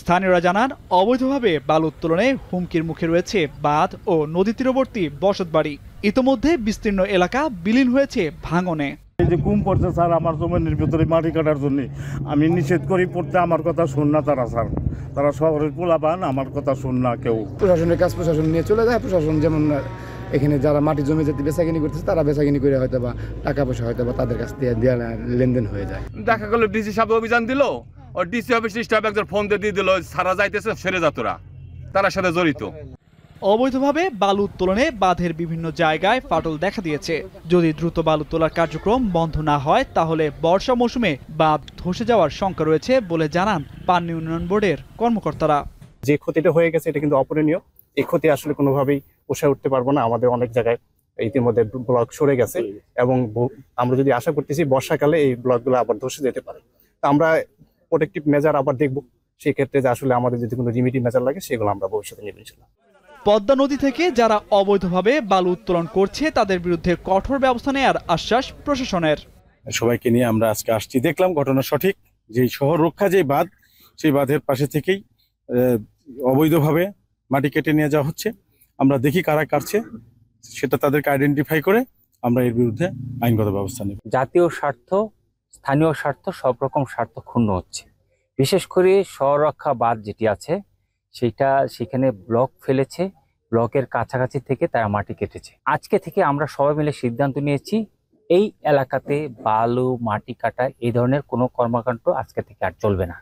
Speaker 4: স্থানীয়রা জানান, অবৈধভাবে বালু উত্তোলনে হুমকির মুখে রয়েছে বাঁধ ও নদী তীরবর্তী বসতবাড়ি। ইতোমধ্যে বিস্তীর্ণ এলাকা বিলীন হয়েছে ভাঙনে।
Speaker 7: এই যে কুম পড়ছে স্যার আমার জমির ভিতরে মাটি কাটার জন্য, আমি নিষেধ করি পড়তে, আমার কথা শুন না তারা স্যার। তারা শহরের পোলাপান, আমার কথা শুন না কেউ।
Speaker 8: প্রশাসনের কাজ প্রশাসন নিয়ে চলে যায়। প্রশাসন যেমন এখানে যারা মাটি জমি যেতে বেচাকিনি করতেছে তারা বেচাকিনি করে হয়তো বা টাকা পয়সা হয়তো বা তাদের কাছ থেকে লেনদেন হয়ে যায়।
Speaker 9: দেখা গেল ডিসি সাহেব অভিযান দিল, ও ডিসি অফিস স্টাফ একজন ফোন দিয়ে দিল সারা যাইতেছে সেরে যাতরা, তার সাথে জড়িত।
Speaker 4: অবৈধভাবে বালু উত্তোলনে বাঁধের বিভিন্ন জায়গায় ফাটল দেখা দিয়েছে। যদি দ্রুত বালু তোলার কার্যক্রম বন্ধ না হয় তাহলে বর্ষা মৌসুমে বাঁধ ধসে যাওয়ার শঙ্কা রয়েছে বলে জানান পানি উন্নয়ন বোর্ডের কর্মকর্তারা।
Speaker 10: যে ক্ষতিটা হয়ে গেছে এটা কিন্তু অপূরণীয়। এই ক্ষতি আসলে কোনোভাবেই পোষায় উঠতে পারবো না। আমাদের অনেক জায়গায় ইতিমধ্যে ব্লক সরে গেছে এবং আমরা যদি আশা করতেছি বর্ষাকালে এই ব্লকগুলো আবার ধসে যেতে পারে। আমরা প্রোটেক্টিভ মেজার আবার দেখবো, সেই ক্ষেত্রে যে আসলে আমাদের যদি কোনো রিমিডি মেজার লাগে সেগুলো আমরা ভবিষ্যতে নেব ইনশাআল্লাহ।
Speaker 4: পদ্মা নদী থেকে যারা অবৈধভাবে বালু উত্তোলন করছে তাদের বিরুদ্ধে কঠোর ব্যবস্থা নেওয়ার আশ্বাস প্রশাসনের।
Speaker 7: সবাইকে নিয়ে আমরা আজকে আসছি, দেখলাম ঘটনা সঠিক। যে শহর রক্ষা যে বাঁধ, সেই বাঁধের পাশে থেকেই অবৈধভাবে মাটি কেটে নিয়ে যাওয়া হচ্ছে। আমরা দেখি কারা কাটছে, সেটা তাদেরকে আইডেন্টিফাই করে আমরা এর বিরুদ্ধে আইনগত ব্যবস্থা নেব।
Speaker 11: জাতীয় স্বার্থ, স্থানীয় স্বার্থ, সব রকম স্বার্থ ক্ষুণ্ণ হচ্ছে। বিশেষ করে শহর রক্ষা বাঁধ যেটি আছে সেখানে ব্লক ফেলেছে ব্লকের কাছাকাছি থেকে তারা মাটি কেটেছে। আজকে থেকে আমরা সবাই মিলে সিদ্ধান্ত নিয়েছি এই এলাকাতে বালু মাটি কাটা এই ধরনের কোনো কর্মকাণ্ড আজকে থেকে আর চলবে না।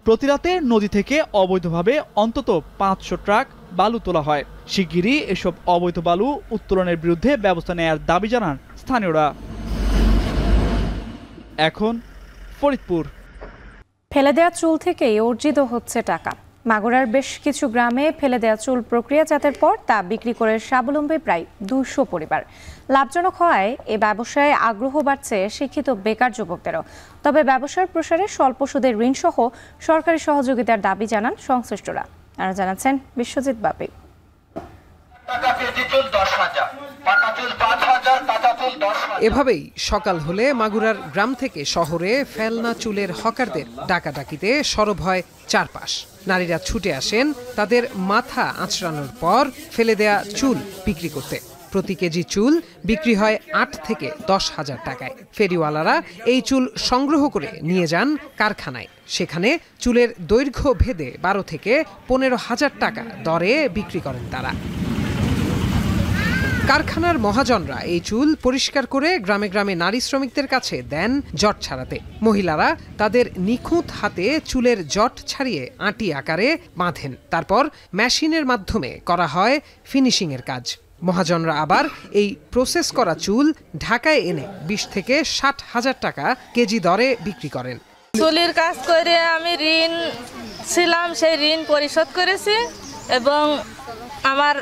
Speaker 4: প্রতিরাতে নদী থেকে অবৈধভাবে অন্তত 500 ট্রাক বালু তোলা হয়। শিগগিরই এসব অবৈধ বালু উত্তোলনের বিরুদ্ধে ব্যবস্থা নেওয়ার দাবি জানান স্থানীয়রা। এখন ফরিদপুর।
Speaker 1: ফেলে দেওয়া চুল থেকেই অর্জিত হচ্ছে টাকা। মাগুরার বেশ কিছু গ্রামে ফেলে দেওয়া চুল প্রক্রিয়াজাতের পর তা বিক্রি করে স্বাবলম্বী প্রায় 200 পরিবার। লাভজনক হওয়ায় এ ব্যবসায় আগ্রহ বাড়ছে শিক্ষিত বেকার যুবকদেরও। তবে ব্যবসার প্রসারে স্বল্প সুদের ঋণ সহ সরকারি সহযোগিতার দাবি জানান সংশ্লিষ্টরা। আর জানাচ্ছেন বিশ্বজিৎ বাপি।
Speaker 12: এভাবেই সকাল হলে মাগুরার গ্রাম থেকে শহরে ফেলনা চুলের হকারদের ডাকাডাকিতে সরব হয় চারপাশ। নারীরা ছুটে আসেন তাদের মাথা আঁচড়ানোর পর ফেলে দেয়া চুল বিক্রি করতে। প্রতি কেজি চুল বিক্রি হয় 8 থেকে 10 হাজার টাকায়। ফেরিওয়ালারা এই চুল সংগ্রহ করে নিয়ে যান কারখানায়। সেখানে চুলের দৈর্ঘ্য ভেদে 12 থেকে 15 হাজার টাকা দরে বিক্রি করেন তারা। কারখানার মহাজনরা এই চুল পরিষ্কার করে গ্রামে গ্রামে নারী শ্রমিকদের কাছে দেন জট ছাড়াতে। মহিলারা তাদের নিখুঁত হাতে চুলের জট ছাড়িয়ে আঁটি আকারে বাঁধেন। তারপর মেশিনের মাধ্যমে করা হয় ফিনিশিংয়ের কাজ। মহাজনরা আবার এই প্রসেস করা চুল ঢাকায় এনে 20 থেকে 60 হাজার টাকা কেজি দরে বিক্রি করেন।
Speaker 13: চুলের কাজ করে আমি ঋণ ছিলাম, সেই ঋণ পরিশোধ করেছি এবং আমার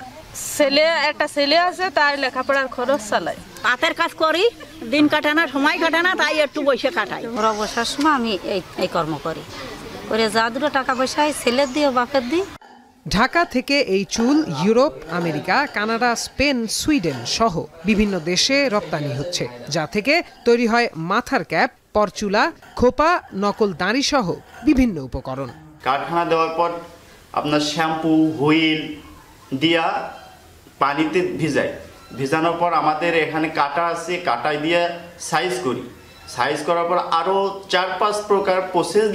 Speaker 13: একটা ছেলে আছে, তার লেখাপড়ার খরচ চালাই।
Speaker 14: হাতের কাজ করি, দিন কাটে না, সময় কাটে না, তাই একটু বসে কাটাই। ওরা বসার সময় আমি এই কর্ম করি, করে যা দুটো টাকা পয়সা ছেলের দিয়ে বাপের দিই।
Speaker 12: ঢাকা থেকে এই চুল Europe, America, Canada, Spain, Sweden সহ বিভিন্ন দেশে রপ্তানি হচ্ছে, যা থেকে তৈরি হয় মাথার ক্যাপ, পরচুলা, খোপা, নকল দাড়ি সহ বিভিন্ন উপকরণ।
Speaker 15: কারখানা দেওয়ার পর আপনার শ্যাম্পু, হুইল দিয়া পানিতে ভিজানোর পর আমাদের এখানে কাটা আছে, কাটাই দিয়ে সাইজ করি। সাইজ করার পর আরও 4-5 প্রকার প্রসেস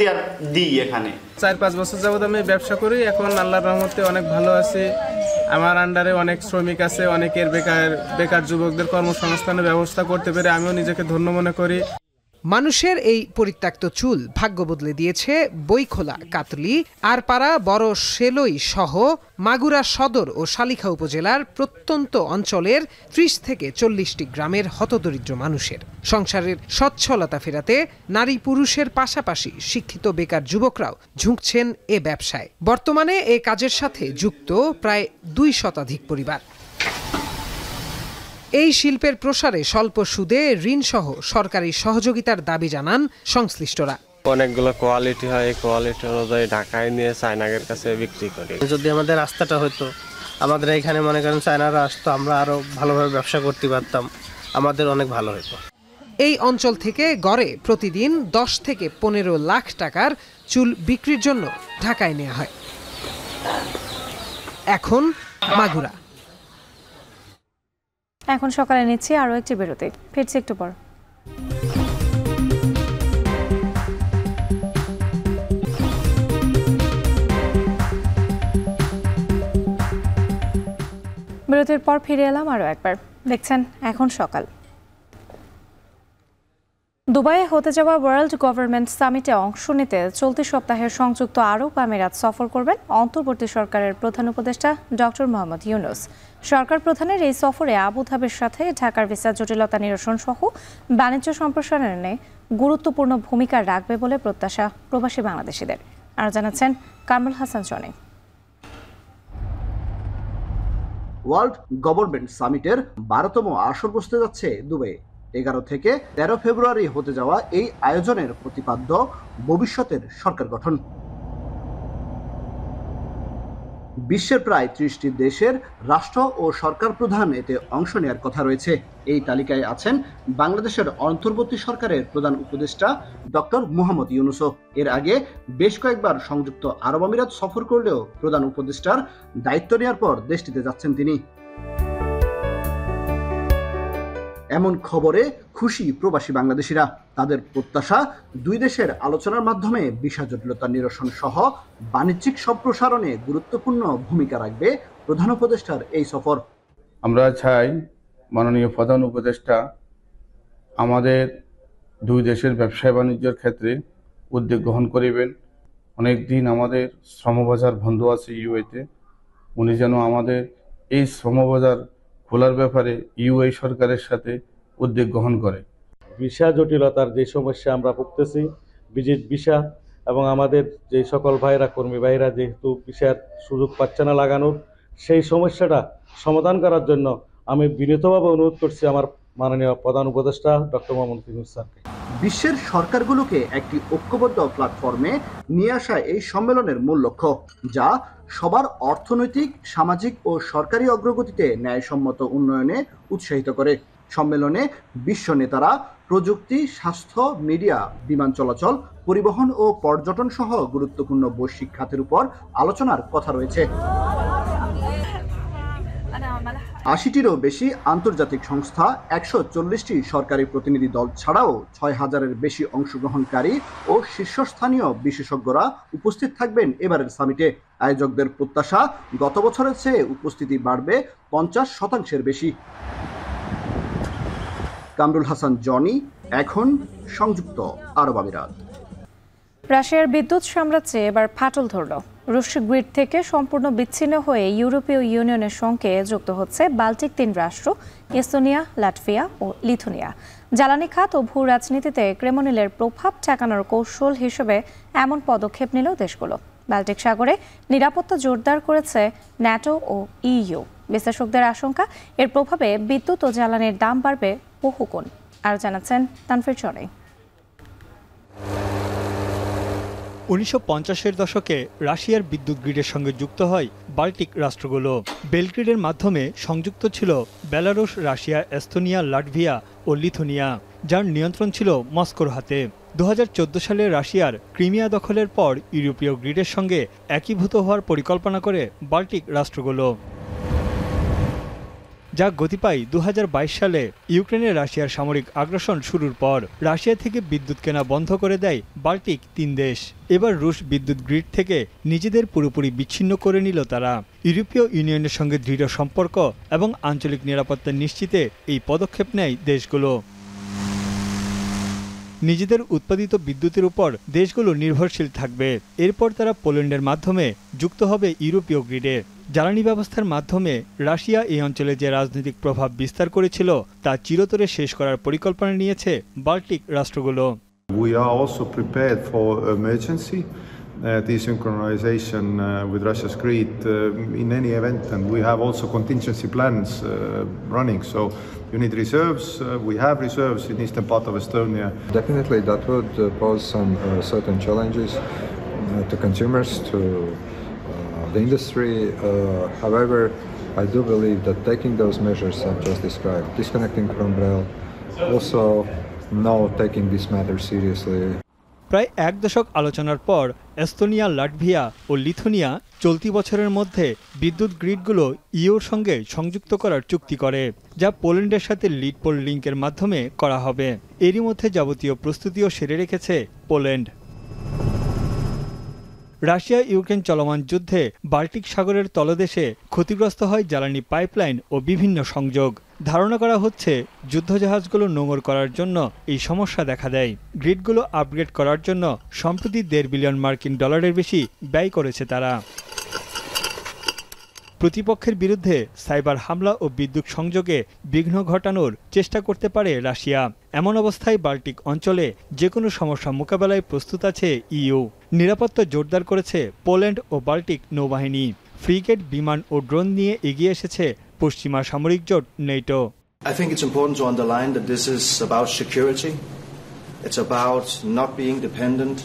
Speaker 15: দিই। এখানে
Speaker 16: 4-5 বছর যাবত আমি ব্যবসা করি। এখন আল্লাহর রহমতে অনেক ভালো আছে। আমার আন্ডারে অনেক শ্রমিক আছে, অনেকের বেকার যুবকদের কর্মসংস্থানের ব্যবস্থা করতে পেরে আমিও নিজেকে ধন্য মনে করি।
Speaker 12: মানুষের এই পরিত্যক্ত চুল ভাগ্য বদলে দিয়েছে বইখোলা, কাতলি, আরপাড়া, বড় শেলই সহ মাগুরা সদর ও শালিখা উপজেলার প্রত্যন্ত অঞ্চলের 30 থেকে 40টি গ্রামের হতদরিদ্র মানুষের সংসারের সচ্ছলতা ফেরাতে নারী পুরুষের পাশাপাশি শিক্ষিত বেকার যুবকরাও ঝুঁকছেন এ ব্যবসায়। বর্তমানে এ কাজের সাথে যুক্ত প্রায় 2 শতাধিক পরিবার। এই শিল্পের প্রসারে স্বল্প সুদে ঋণ সহ সরকারি সহযোগিতার দাবি জানান সংশ্লিষ্টরা।
Speaker 16: অনেকগুলো কোয়ালিটি হয়, এই কোয়ালিটি অনুযায়ী ঢাকায় নিয়ে চায়নাদের কাছে বিক্রি করি। যদি আমাদের রাস্তাটা হতো, আমাদের এখানে মনে করেন চায়নারা আসতো, আমরা আরো ভালোভাবে ব্যবসা করতে পারতাম, আমাদের অনেক ভালো হতো।
Speaker 12: এই অঞ্চল থেকে গড়ে প্রতিদিন 10 থেকে 15 লাখ টাকার চুল বিক্রির জন্য ঢাকায় নেওয়া হয়। এখন মাগুরা।
Speaker 1: এখন সকালে নিচ্ছি আরো একটি বিরতি, ফিরছি একটু পর। বিরতির পর ফিরে এলাম আরো একবার। দেখছেন এখন সকাল। দুবাইয়ে হতে যাওয়া ওয়ার্ল্ড গভর্নমেন্ট সামিটে অংশ নিতে চলতি সপ্তাহে সংযুক্ত আরব আমিরাত সফর করবেন অন্তর্বর্তী সরকারের প্রধান উপদেষ্টা ডক্টর মোহাম্মদ ইউনূস। সরকার প্রধানের এই সফরে আবুধাবির সাথে ঢাকার ভিসা জটিলতা নিরসন সহ বাণিজ্য সম্প্রসারণে গুরুত্বপূর্ণ ভূমিকা রাখবে বলে প্রত্যাশা প্রবাসী বাংলাদেশিদের। আর জানাচ্ছেন কামরুল হাসান জনি।
Speaker 17: ওয়ার্ল্ড গভর্নমেন্ট সামিটের 12তম আসর বসতে যাচ্ছে দুবাই। 11 থেকে 13 ফেব্রুয়ারি হতে যাওয়া এই আয়োজনের প্রতিপাদ্য ভবিষ্যতের সরকার গঠন। বিশ্বের প্রায় 30টি দেশের রাষ্ট্র ও সরকার প্রধান এতে অংশ নেওয়ার কথা রয়েছে। এই তালিকায় আছেন বাংলাদেশের অন্তর্বর্তী সরকারের প্রধান উপদেষ্টা ডক্টর মোহাম্মদ ইউনূসও। এর আগে বেশ কয়েকবার সংযুক্ত আরব আমিরাত সফর করলেও প্রধান উপদেষ্টার দায়িত্ব নেওয়ার পর দেশটিতে যাচ্ছেন তিনি। এমন খবরে খুশি প্রবাসী বাংলাদেশিরা। তাদের প্রত্যাশা, 2 দেশের আলোচনার মাধ্যমে ভিসা জটিলতা নিরসন সহ বাণিজ্যিক সম্প্রসারণে গুরুত্বপূর্ণ ভূমিকা রাখবে প্রধান উপদেষ্টার এই সফর।
Speaker 3: আমরা চাই মাননীয় প্রধান উপদেষ্টা আমাদের দুই দেশের ব্যবসা বাণিজ্যের ক্ষেত্রে উদ্যোগ গ্রহণ করিবেন। অনেক দিন আমাদের শ্রমবাজার বন্ধ আছে ইউএতে, উনি যেন আমাদের এই শ্রমবাজার খোলার ব্যাপারে ইউএ সরকারের সাথে উদ্যোগ গ্রহণ করে।
Speaker 18: ভিসা জটিলতার যে সমস্যা আমরা ভুগতেছি, ভিজিট ভিসা, এবং আমাদের যে সকল ভাইরা কর্মী ভাইরা যেহেতু ভিসার সুযোগ পাচ্ছে না লাগানোর, সেই সমস্যাটা সমাধান করার জন্য আমি বিনীতভাবে অনুরোধ করছি আমার মাননীয় প্রধান উপদেষ্টা ডক্টর মোহাম্মদ ইউনূস স্যারকে।
Speaker 17: বিশ্বের সরকারগুলোকে একটি ঐক্যবদ্ধ প্ল্যাটফর্মে নিয়ে আসা এই সম্মেলনের মূল লক্ষ্য, যা সবার অর্থনৈতিক, সামাজিক ও সরকারি অগ্রগতিতে ন্যায়সম্মত উন্নয়নে উৎসাহিত করে। সম্মেলনে বিশ্ব নেতারা প্রযুক্তি, স্বাস্থ্য, মিডিয়া, বিমান চলাচল, পরিবহন ও পর্যটন সহ গুরুত্বপূর্ণ বৈশ্বিক খাতের উপর আলোচনার কথা রয়েছে। ৮০টিরও বেশি আন্তর্জাতিক সংস্থা, ১৪০টি সরকারি প্রতিনিধি দল ছাড়াও ৬,০০০-এর বেশি অংশগ্রহণকারী ও শীর্ষস্থানীয় বিশেষজ্ঞরা উপস্থিত থাকবেন এবারের সামিটে। আয়োজকদের প্রত্যাশা, গত বছরের চেয়ে উপস্থিতি বাড়বে ৫০% বেশি। কামরুল হাসান, জনি, এখন সংযুক্ত আরব আমিরাত।
Speaker 1: রাশিয়ার বিদ্যুৎ সাম্রাজ্যে এবার ফাটল ধরল। রুশ গ্রিড থেকে সম্পূর্ণ বিচ্ছিন্ন হয়ে ইউরোপীয় ইউনিয়নের সঙ্গে যুক্ত হচ্ছে বাল্টিক ৩ রাষ্ট্র এস্তোনিয়া, লাটভিয়া ও লিথুনিয়া। জ্বালানি খাত ও ভূ রাজনীতিতে ক্রেমলিনের প্রভাব ঠেকানোর কৌশল হিসেবে এমন পদক্ষেপ নিল দেশগুলো। বাল্টিক সাগরে নিরাপত্তা জোরদার করেছে ন্যাটো ও ইইউ। বিশ্লেষকদের আশঙ্কা, এর প্রভাবে বিদ্যুৎ ও জ্বালানির দাম বাড়বে বহুগুণ। আর জানাচ্ছেন তানফির চড়ে।
Speaker 4: ১৯৫০-এর দশকে রাশিয়ার বিদ্যুৎ গ্রিডের সঙ্গে যুক্ত হয় বাল্টিক রাষ্ট্রগুলো। বেলগ্রিডের মাধ্যমে সংযুক্ত ছিল বেলারুশ, রাশিয়া, এস্তোনিয়া, লাটভিয়া ও লিথুনিয়া, যার নিয়ন্ত্রণ ছিল মস্কোর হাতে। ২০১৪ সালে রাশিয়ার ক্রিমিয়া দখলের পর ইউরোপীয় গ্রিডের সঙ্গে একীভূত হওয়ার পরিকল্পনা করে বাল্টিক রাষ্ট্রগুলো, যা গতি পায় ২০২২ সালে ইউক্রেনে রাশিয়ার সামরিক আগ্রাসন শুরুর পর। রাশিয়া থেকে বিদ্যুৎ কেনা বন্ধ করে দেয় বাল্টিক ৩ দেশ। এবার রুশ বিদ্যুৎ গ্রিড থেকে নিজেদের পুরোপুরি বিচ্ছিন্ন করে নিল তারা। ইউরোপীয় ইউনিয়নের সঙ্গে দৃঢ় সম্পর্ক এবং আঞ্চলিক নিরাপত্তা নিশ্চিতে এই পদক্ষেপ নেয় দেশগুলো। নিজেদের উৎপাদিত বিদ্যুতের উপর দেশগুলো নির্ভরশীল থাকবে। এরপর তারা পোল্যান্ডের মাধ্যমে যুক্ত হবে ইউরোপীয় গ্রিডে। জ্বালানি ব্যবস্থার মাধ্যমে রাশিয়া এই অঞ্চলে যে রাজনৈতিক প্রভাব বিস্তার করেছিল তা চিরতরে শেষ করার পরিকল্পনা নিয়েছে Baltic রাষ্ট্রগুলো।
Speaker 20: We are also prepared for emergency desynchronization with Russia's grid in any event, and we have also contingency plans running. So you need reserves. We have reserves in eastern part of Estonia.
Speaker 21: Definitely, that would pose some certain challenges to consumers, to the industry. However, I do believe that taking those measures I've just described, disconnecting from rail, also now taking this matter seriously.
Speaker 4: প্রায় ১ দশক আলোচনার পর Estonia, Latvia ও Lithuania চলতি বছরের মধ্যে বিদ্যুৎ গ্রিডগুলো your সঙ্গে সংযুক্ত করার চুক্তি করে, যা পোল্যান্ডের সাথে লিডপোল লিঙ্কের মাধ্যমে করা হবে। এরই মধ্যে যাবতীয় প্রস্তুতিও সেরে রেখেছে পোল্যান্ড। রাশিয়া ইউক্রেন চলমান যুদ্ধে বাল্টিক সাগরের তলদেশে ক্ষতিগ্রস্ত হয় জ্বালানি পাইপলাইন ও বিভিন্ন সংযোগ। ধারণা করা হচ্ছে যুদ্ধজাহাজগুলো নোঙর করার জন্য এই সমস্যা দেখা দেয়। গ্রিডগুলো আপগ্রেড করার জন্য সম্প্রতি $1.5 বিলিয়ন বেশি ব্যয় করেছে তারা। প্রতিপক্ষের বিরুদ্ধে সাইবার হামলা ও বিদ্যুৎ সংযোগে বিঘ্ন ঘটানোর চেষ্টা করতে পারে রাশিয়া। এমন অবস্থায় বাল্টিক অঞ্চলে যে কোনো সমস্যা মোকাবেলায় প্রস্তুত আছে ইইউ। নিরাপত্তা জোরদার করেছে পোল্যান্ড ও বাল্টিক নৌবাহিনী। ফ্রিগেট, বিমান ও ড্রোন নিয়ে এগিয়ে এসেছে পশ্চিমা সামরিক জোট NATO.
Speaker 22: I think it's important to underline that this is about security. It's about not being dependent.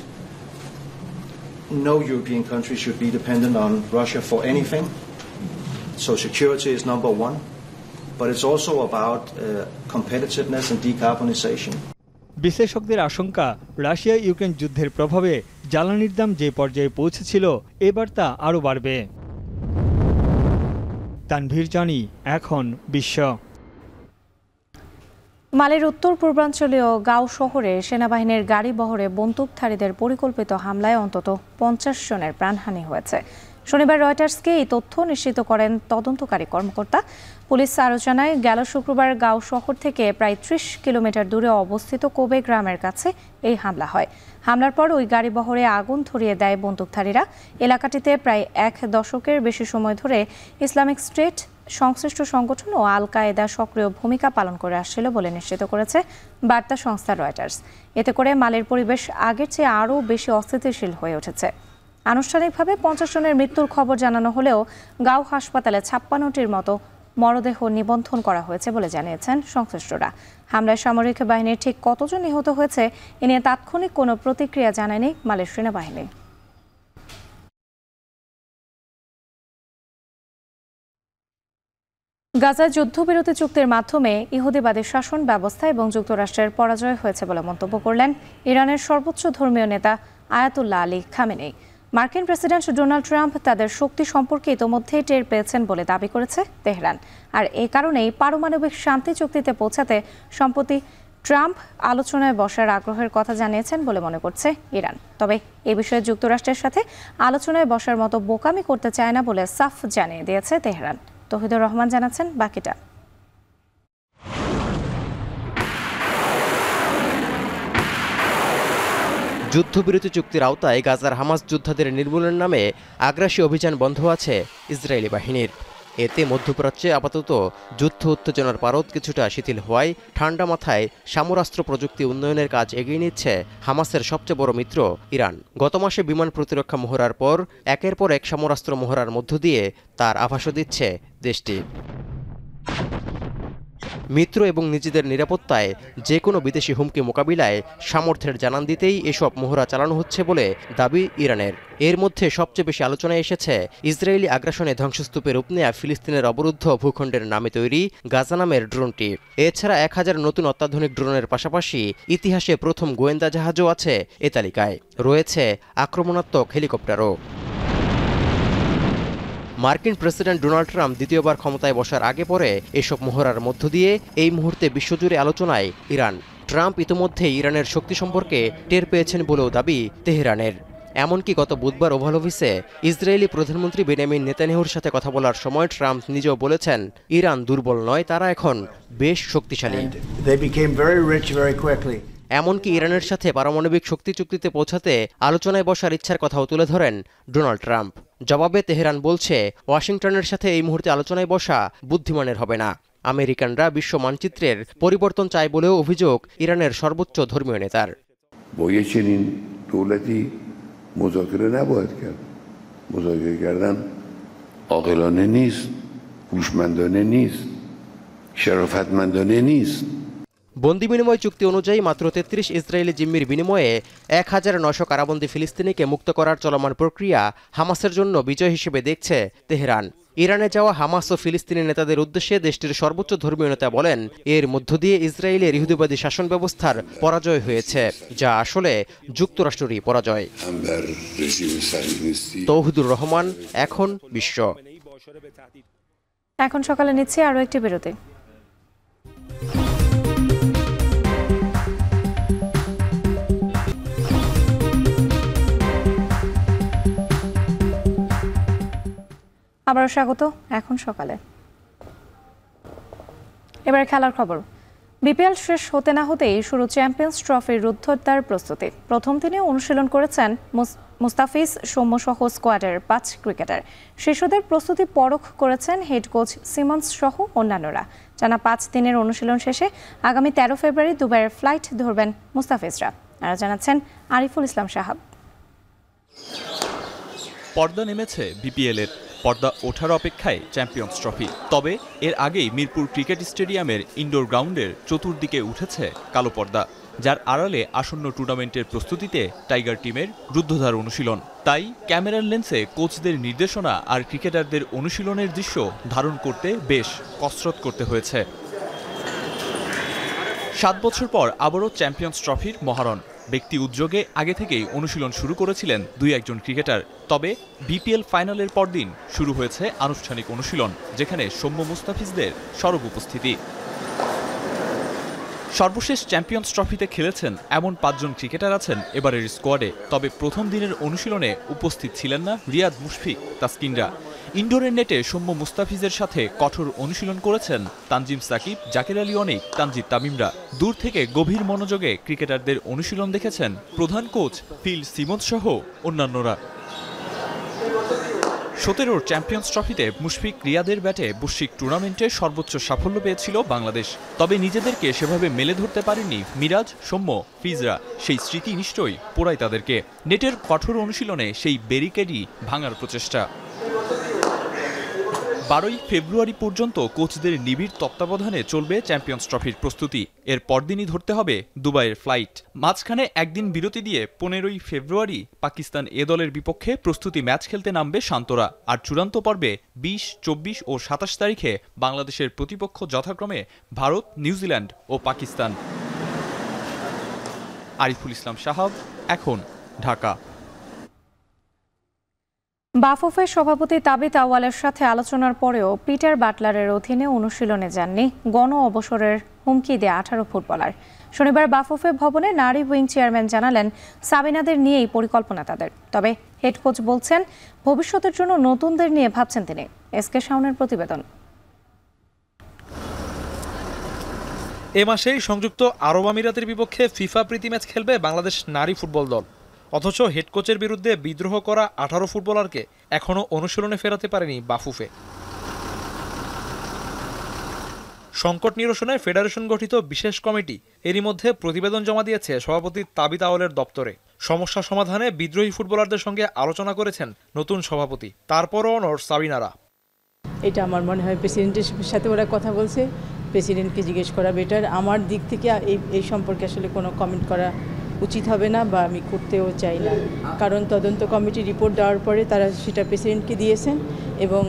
Speaker 22: No European country should be dependent on Russia for anything. So security is number one, but it's also about competitiveness and decarbonization.
Speaker 4: বিশ্লেষকদের আশঙ্কা, Russia Ukraine যুদ্ধের প্রভাবে জ্বালানির দাম যে পর্যায়ে পৌঁছেছিল এবার তা আরও বাড়বে। তানভীর জানি, এখন বিশ্ব।
Speaker 1: মালির উত্তর পূর্বাঞ্চলীয় গাঁও শহরে সেনাবাহিনীর গাড়ি বহরে বন্দুকধারীদের পরিকল্পিত হামলায় অন্তত 50 জনের প্রাণহানি হয়েছে। শনিবার রয়টার্সকে এই তথ্য নিশ্চিত করেন তদন্তকারী কর্মকর্তা। পুলিশ আরও জানায়, গেল শুক্রবার গাঁও শহর থেকে প্রায় ৩০ কিলোমিটার দূরে অবস্থিত কোবে গ্রামের কাছে এই হামলা হয়। হামলার পর ওই গাড়িবহরে আগুন ধরিয়ে দেয় বন্দুকধারীরা। এলাকাটিতে প্রায় ১ দশকের বেশি সময় ধরে ইসলামিক স্টেট সংশ্লিষ্ট সংগঠন ও আল কায়েদা সক্রিয় ভূমিকা পালন করে আসছিল বলে নিশ্চিত করেছে বার্তা সংস্থা রয়টার্স। এতে করে মালের পরিবেশ আগের চেয়ে আরও বেশি অস্থিতিশীল হয়ে উঠেছে। আনুষ্ঠানিকভাবে ৫০ জনের মৃত্যুর খবর জানানো হলেও গাঁও হাসপাতালে ৫৬টির মতো মরদেহ নিবন্ধন করা হয়েছে বলে জানিয়েছেন সংশ্লিষ্টরা। হামলায় সামরিক বাহিনীর ঠিক কতজন নিহত হয়েছে এ নিয়ে তাৎক্ষণিক কোনো প্রতিক্রিয়া জানায়নি মালের সেনাবাহিনী। গাজায় যুদ্ধবিরতি চুক্তির মাধ্যমে ইহুদিবাদী শাসন ব্যবস্থা এবং যুক্তরাষ্ট্রের পরাজয় হয়েছে বলে মন্তব্য করলেন ইরানের সর্বোচ্চ ধর্মীয় নেতা আয়াতুল্লাহ আলী খামেনি। মার্কিন প্রেসিডেন্ট ডোনাল্ড ট্রাম্প তাদের শক্তি সম্পর্কে ইতোমধ্যেই টের পেয়েছেন বলে দাবি করেছে তেহরান। আর এ কারণেই পারমাণবিক শান্তি চুক্তিতে পৌঁছাতে সম্প্রতি ট্রাম্প আলোচনায় বসার আগ্রহের কথা জানিয়েছেন বলে মনে করছে ইরান। তবে এ বিষয়ে যুক্তরাষ্ট্রের সাথে আলোচনায় বসার মতো বোকামি করতে চায় না বলে সাফ জানিয়ে দিয়েছে তেহরান। তৌহিদুর রহমান জানাচ্ছেন বাকিটা।
Speaker 2: যুদ্ধবিরতি চুক্তির আওতায় গাজার হামাস যোদ্ধাদের নির্মূলের নামে আগ্রাসী অভিযান বন্ধ আছে ইসরায়েলি বাহিনীর। এতে মধ্যপ্রাচ্যে আপাতত যুদ্ধ উত্তেজনার পারদ কিছুটা শিথিল হওয়ায় ঠান্ডা মাথায় সমরাস্ত্র প্রযুক্তি উন্নয়নের কাজ এগিয়ে নিচ্ছে হামাসের সবচেয়ে বড় মিত্র ইরান। গত মাসে বিমান প্রতিরক্ষা মহড়ার পর একের পর এক সমরাস্ত্র মহড়ার মধ্য দিয়ে তার আভাসও দিচ্ছে দেশটি। মিত্র এবং নিজেদের নিরাপত্তায় যে কোনো বিদেশি হুমকি মোকাবিলায় সামর্থ্যের জানান দিতেই এসব মহড়া চালানো হচ্ছে বলে দাবি ইরানের। এর মধ্যে সবচেয়ে বেশি আলোচনায় এসেছে ইসরায়েলি আগ্রাসনে ধ্বংসস্তূপে রূপ নেয়া ফিলিস্তিনের অবরুদ্ধ ভূখণ্ডের নামে তৈরি গাজা নামের ড্রোনটি। এছাড়া ১,০০০ নতুন অত্যাধুনিক ড্রোনের পাশাপাশি ইতিহাসে প্রথম গোয়েন্দা জাহাজও আছে এ তালিকায়। রয়েছে আক্রমণাত্মক হেলিকপ্টারও। মার্কিন প্রেসিডেন্ট ডোনাল্ড ট্রাম্প দ্বিতীয়বার ক্ষমতায় বসার আগে পরে এসব মহড়ার মধ্য দিয়ে এই মুহূর্তে বিশ্বজুড়ে আলোচনায় ইরান। ট্রাম্প ইতিমধ্যে ইরানের শক্তি সম্পর্কে টের পেয়েছেন বলেও দাবি তেহরানের। এমনকি গত বুধবার ওভাল অফিসে ইসরায়েলি প্রধানমন্ত্রী বেনিয়ামিন নেতানিয়াহুর সাথে কথা বলার সময় ট্রাম্প নিজেও বলেছেন, ইরান দুর্বল নয়, তারা এখন বেশ শক্তিশালী। এমনকি ইরানের সাথে পারমাণবিক শক্তি চুক্তিতে পৌঁছাতে আলোচনায় বসার ইচ্ছার কথাও তুলে ধরেন ডোনাল্ড ট্রাম্প। জবাবে তেহরান বলছে, ওয়াশিংটনের সাথে এই মুহূর্তে আলোচনায় বসা বুদ্ধিমানের হবে না। আমেরিকানরা বিশ্ব মানচিত্রের পরিবর্তন চায় বলেও অভিযোগ ইরানের সর্বোচ্চ ধর্মীয় নেতার।
Speaker 5: مذاکره نباید کرد. مذاکره کردن عاقلانه نیست، هوشمندانه نیست، شرافتمندانه نیست.
Speaker 2: বন্দি বিনিময় চুক্তি অনুযায়ী মাত্র ৩৩ ইসরায়েলি জিম্মির বিনিময়ে ১,৯০০ কারাবন্দী ফিলিস্তিনিকে মুক্ত করার চলমান প্রক্রিয়া হামাসের জন্য বিজয় হিসেবে দেখছে তেহরান। ইরানে যাওয়া হামাস ও ফিলিস্তিনি নেতাদের উদ্দেশ্যে দেশটির সর্বোচ্চ ধর্মীয় নেতা বলেন, এর মধ্য দিয়ে ইসরায়েলের ইহুদিবাদী শাসন ব্যবস্থার পরাজয় হয়েছে, যা আসলে যুক্তরাষ্ট্রেরই পরাজয়। তৌহিদুর রহমান, এখন বিশ্ব।
Speaker 1: এখন সকালে নিচ্ছে আরও একটি বিরতি। আবারও স্বাগত এখন সকালে। এবার খেলার খবর। বিপিএল শেষ হতে না হতেই শুরু চ্যাম্পিয়ন্স ট্রফির রুদ্ধদ্বার প্রস্তুতি। প্রথম দিনে অনুশীলন করেছেন মুস্তাফিজ সৌম্য সহ স্কোয়াডের ৫ ক্রিকেটার। শিশুদের প্রস্তুতি পরখ করেছেন হেড কোচ সিমন্স সহ অন্যান্যরা। টানা ৫ দিনের অনুশীলন শেষে আগামী ১৩ ফেব্রুয়ারি দুবাইয়ের ফ্লাইট ধরবেন মুস্তাফিজরা। আরও জানাচ্ছেন আরিফুল ইসলাম সাহাব।
Speaker 6: পর্দা নেমেছে বিপিএল-এর, পর্দা ওঠার অপেক্ষায় চ্যাম্পিয়ন্স ট্রফি। তবে এর আগেই মিরপুর ক্রিকেট স্টেডিয়ামের ইনডোর গ্রাউন্ডের চতুর্দিকে উঠেছে কালো পর্দা, যার আড়ালে আসন্ন টুর্নামেন্টের প্রস্তুতিতে টাইগার টিমের রুদ্ধদ্বার অনুশীলন। তাই ক্যামেরার লেন্সে কোচদের নির্দেশনা আর ক্রিকেটারদের অনুশীলনের দৃশ্য ধারণ করতে বেশ কসরত করতে হয়েছে। ৭ বছর পর আবারও চ্যাম্পিয়ন্স ট্রফির মহারণ। ব্যক্তি উদ্যোগে আগে থেকেই অনুশীলন শুরু করেছিলেন ২-১ ক্রিকেটার। তবে বিপিএল ফাইনালের পরদিন শুরু হয়েছে আনুষ্ঠানিক অনুশীলন, যেখানে সৌম্য মুস্তাফিজদের সরব উপস্থিতি। সর্বশেষ চ্যাম্পিয়ন্স ট্রফিতে খেলেছেন এমন 5 জন ক্রিকেটার আছেন এবারের স্কোয়াডে। তবে প্রথম দিনের অনুশীলনে উপস্থিত ছিলেন না রিয়াদ, মুশফিক, তাসকিনরা। ইনডোরের নেটে সৌম্য মুস্তাফিজের সাথে কঠোর অনুশীলন করেছেন তানজিম সাকিব, জাকির আলী অনিক, তানজিদ তামিমরা। দূর থেকে গভীর মনোযোগে ক্রিকেটারদের অনুশীলন দেখেছেন প্রধান কোচ ফিল সিমন্স সহ অন্যান্যরা। 17 চ্যাম্পিয়ন্স ট্রফিতে মুশফিক, রিয়াদের ব্যাটে বৈশ্বিক টুর্নামেন্টে সর্বোচ্চ সাফল্য পেয়েছিল বাংলাদেশ। তবে নিজেদেরকে সেভাবে মেলে ধরতে পারেনি মিরাজ, সৌম্য, ফিজরা। সেই স্মৃতি নিশ্চয়ই পোড়ায় তাদেরকে। নেটের কঠোর অনুশীলনে সেই ব্যারিকেডই ভাঙার প্রচেষ্টা। 12 ফেব্রুয়ারি পর্যন্ত কোচদের নিবিড় তত্ত্বাবধানে চলবে চ্যাম্পিয়ন্স ট্রফির প্রস্তুতি। এর পরদিনই ধরতে হবে দুবাইয়ের ফ্লাইট। মাঝখানে একদিন বিরতি দিয়ে 15 ফেব্রুয়ারি পাকিস্তান এ দলের বিপক্ষে প্রস্তুতি ম্যাচ খেলতে নামবে শান্তরা। আর চূড়ান্ত পর্বে 20, 24 ও 27 তারিখে বাংলাদেশের প্রতিপক্ষ যথাক্রমে ভারত, নিউজিল্যান্ড ও পাকিস্তান। আরিফুল ইসলাম সাহাব, এখন, ঢাকা।
Speaker 1: বাফুফের সভাপতি তাবিত আউয়ালের সাথে আলোচনার পরেও পিটার বাটলারের অধীনে অনুশীলনে যাননি গণ অবসরের হুমকি দেয়া 18 ফুটবলার। শনিবার বাফুফে ভবনে নারী উইং চেয়ারম্যান জানালেন সাবিনাদের নিয়েই পরিকল্পনা তাদের। তবে হেড কোচ বলছেন ভবিষ্যতের জন্য নতুনদের নিয়ে ভাবছেন তিনি। এসকে শাওনের প্রতিবেদন।
Speaker 8: এ মাসেই সংযুক্ত আরব আমিরাতের বিপক্ষে ফিফা প্রীতি ম্যাচ খেলবে বাংলাদেশ নারী ফুটবল দল। অথচ হেড কোচের বিরুদ্ধে বিদ্রোহ করা 18 ফুটবলারকে এখনও অনুশীলনে ফেরাতে পারেনি বাফুফে। সংকট নিরসনে ফেডারেশন গঠিত বিশেষ কমিটি এরই মধ্যে প্রতিবেদন জমা দিয়েছে সভাপতি তাবিত আউয়ালের দপ্তরে। সমস্যা সমাধানে বিদ্রোহী ফুটবলারদের সঙ্গে আলোচনা করেছেন নতুন সভাপতি। তারপরও অনড় সাবিনারা।
Speaker 19: এটা আমার মনে হয় প্রেসিডেন্টের সাথে ওরা কথা বলছে, প্রেসিডেন্টকে জিজ্ঞেস করা বেটার। আমার দিক থেকে এই সম্পর্কে আসলে কোনো কমেন্ট করা উচিত হবে না বা আমি করতেও চাই না, কারণ তদন্ত কমিটি রিপোর্ট দেওয়ার পরে তারা সেটা প্রেসিডেন্টকে দিয়েছেন এবং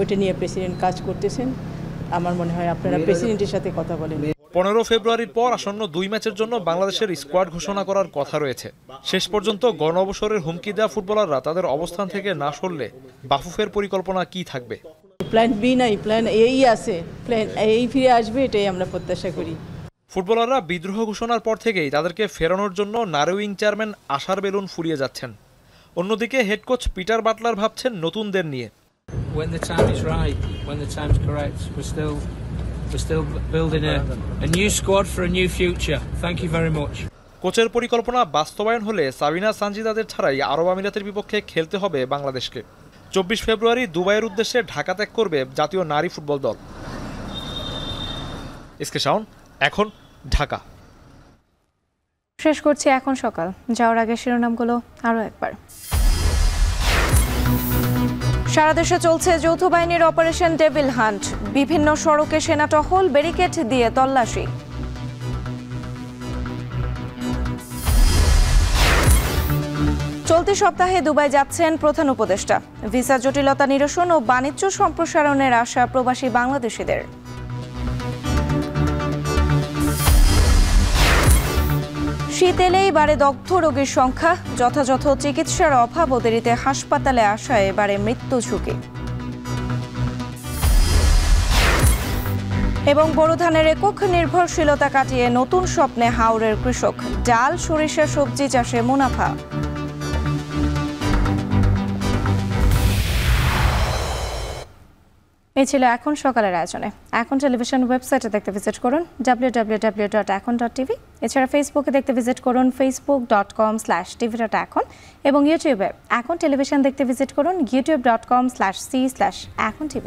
Speaker 19: ওইটা নিয়ে প্রেসিডেন্ট কাজ করতেছেন। আমার মনে হয় আপনারা প্রেসিডেন্টের সাথে কথা বলেন।
Speaker 8: 15 ফেব্রুয়ারির পর আসন্ন 2 ম্যাচের জন্য বাংলাদেশের স্কোয়াড ঘোষণা করার কথা রয়েছে। শেষ পর্যন্ত গণ অবসরের হুমকি দেওয়া ফুটবলাররা তাদের অবস্থান থেকে না সরলে বাফুফের পরিকল্পনা কি থাকবে?
Speaker 19: প্ল্যান বি নাই, প্ল্যান এই আছে, প্ল্যান এই ফিরে আসবে, এটাই আমরা প্রত্যাশা করি।
Speaker 8: ফুটবলাররা বিদ্রোহ ঘোষণার পর থেকেই তাদেরকে ফেরানোর জন্য নারী উইং চেয়ারম্যান আশার বেলুন ফুলিয়ে যাচ্ছেন। অন্যদিকে হেড কোচ পিটার বাটলার ভাবছেন নতুনদের নিয়ে।
Speaker 23: When the time is right, when the time's correct, we're still building a new squad for a new future. Thank you very much.
Speaker 8: কোচের পরিকল্পনা বাস্তবায়ন হলে সাবিনা সানজিদাদের ছাড়াই আরব আমিরাতের বিপক্ষে খেলতে হবে বাংলাদেশকে। 24 ফেব্রুয়ারি দুবাইয়ের উদ্দেশ্যে ঢাকা ত্যাগ করবে জাতীয় নারী ফুটবল দল। এসকে শাওন, এখন, ঢাকা।
Speaker 1: শেষ করছি এখন সকাল। যাওয়ার আগে শিরোনামগুলো আরও একবার। সারা দেশে চলছে যৌথ বাহিনীর অপারেশন ডেভিল হান্ট। বিভিন্ন সড়কে সেনা টহল, ব্যারিকেড দিয়ে তল্লাশি। চলতি সপ্তাহে দুবাই যাচ্ছেন প্রধান উপদেষ্টা। ভিসা জটিলতা নিরসন ও বাণিজ্য সম্প্রসারণের আশা প্রবাসী বাংলাদেশিদের। শীত এলেই বাড়ে দগ্ধ রোগীর সংখ্যা। যথাযথ চিকিৎসার অভাব ও দেরিতে হাসপাতালে আসায় বাড়ে মৃত্যু ঝুঁকি। এবং বোরো ধানের একক নির্ভরশীলতা কাটিয়ে নতুন স্বপ্নে হাওরের কৃষক। ডাল, সরিষা, সবজি চাষে মুনাফা। এই ছিল এখন সকালের আয়োজনে। এখন টেলিভিশন ওয়েবসাইটে দেখতে ভিজিট করুন www.ekon.tv। এছাড়া ফেসবুকে দেখতে ভিজিট করুন facebook.com/tv.ekon এবং ইউটিউবে এখন টেলিভিশন দেখতে ভিজিট করুন youtube.com/c/ekontv।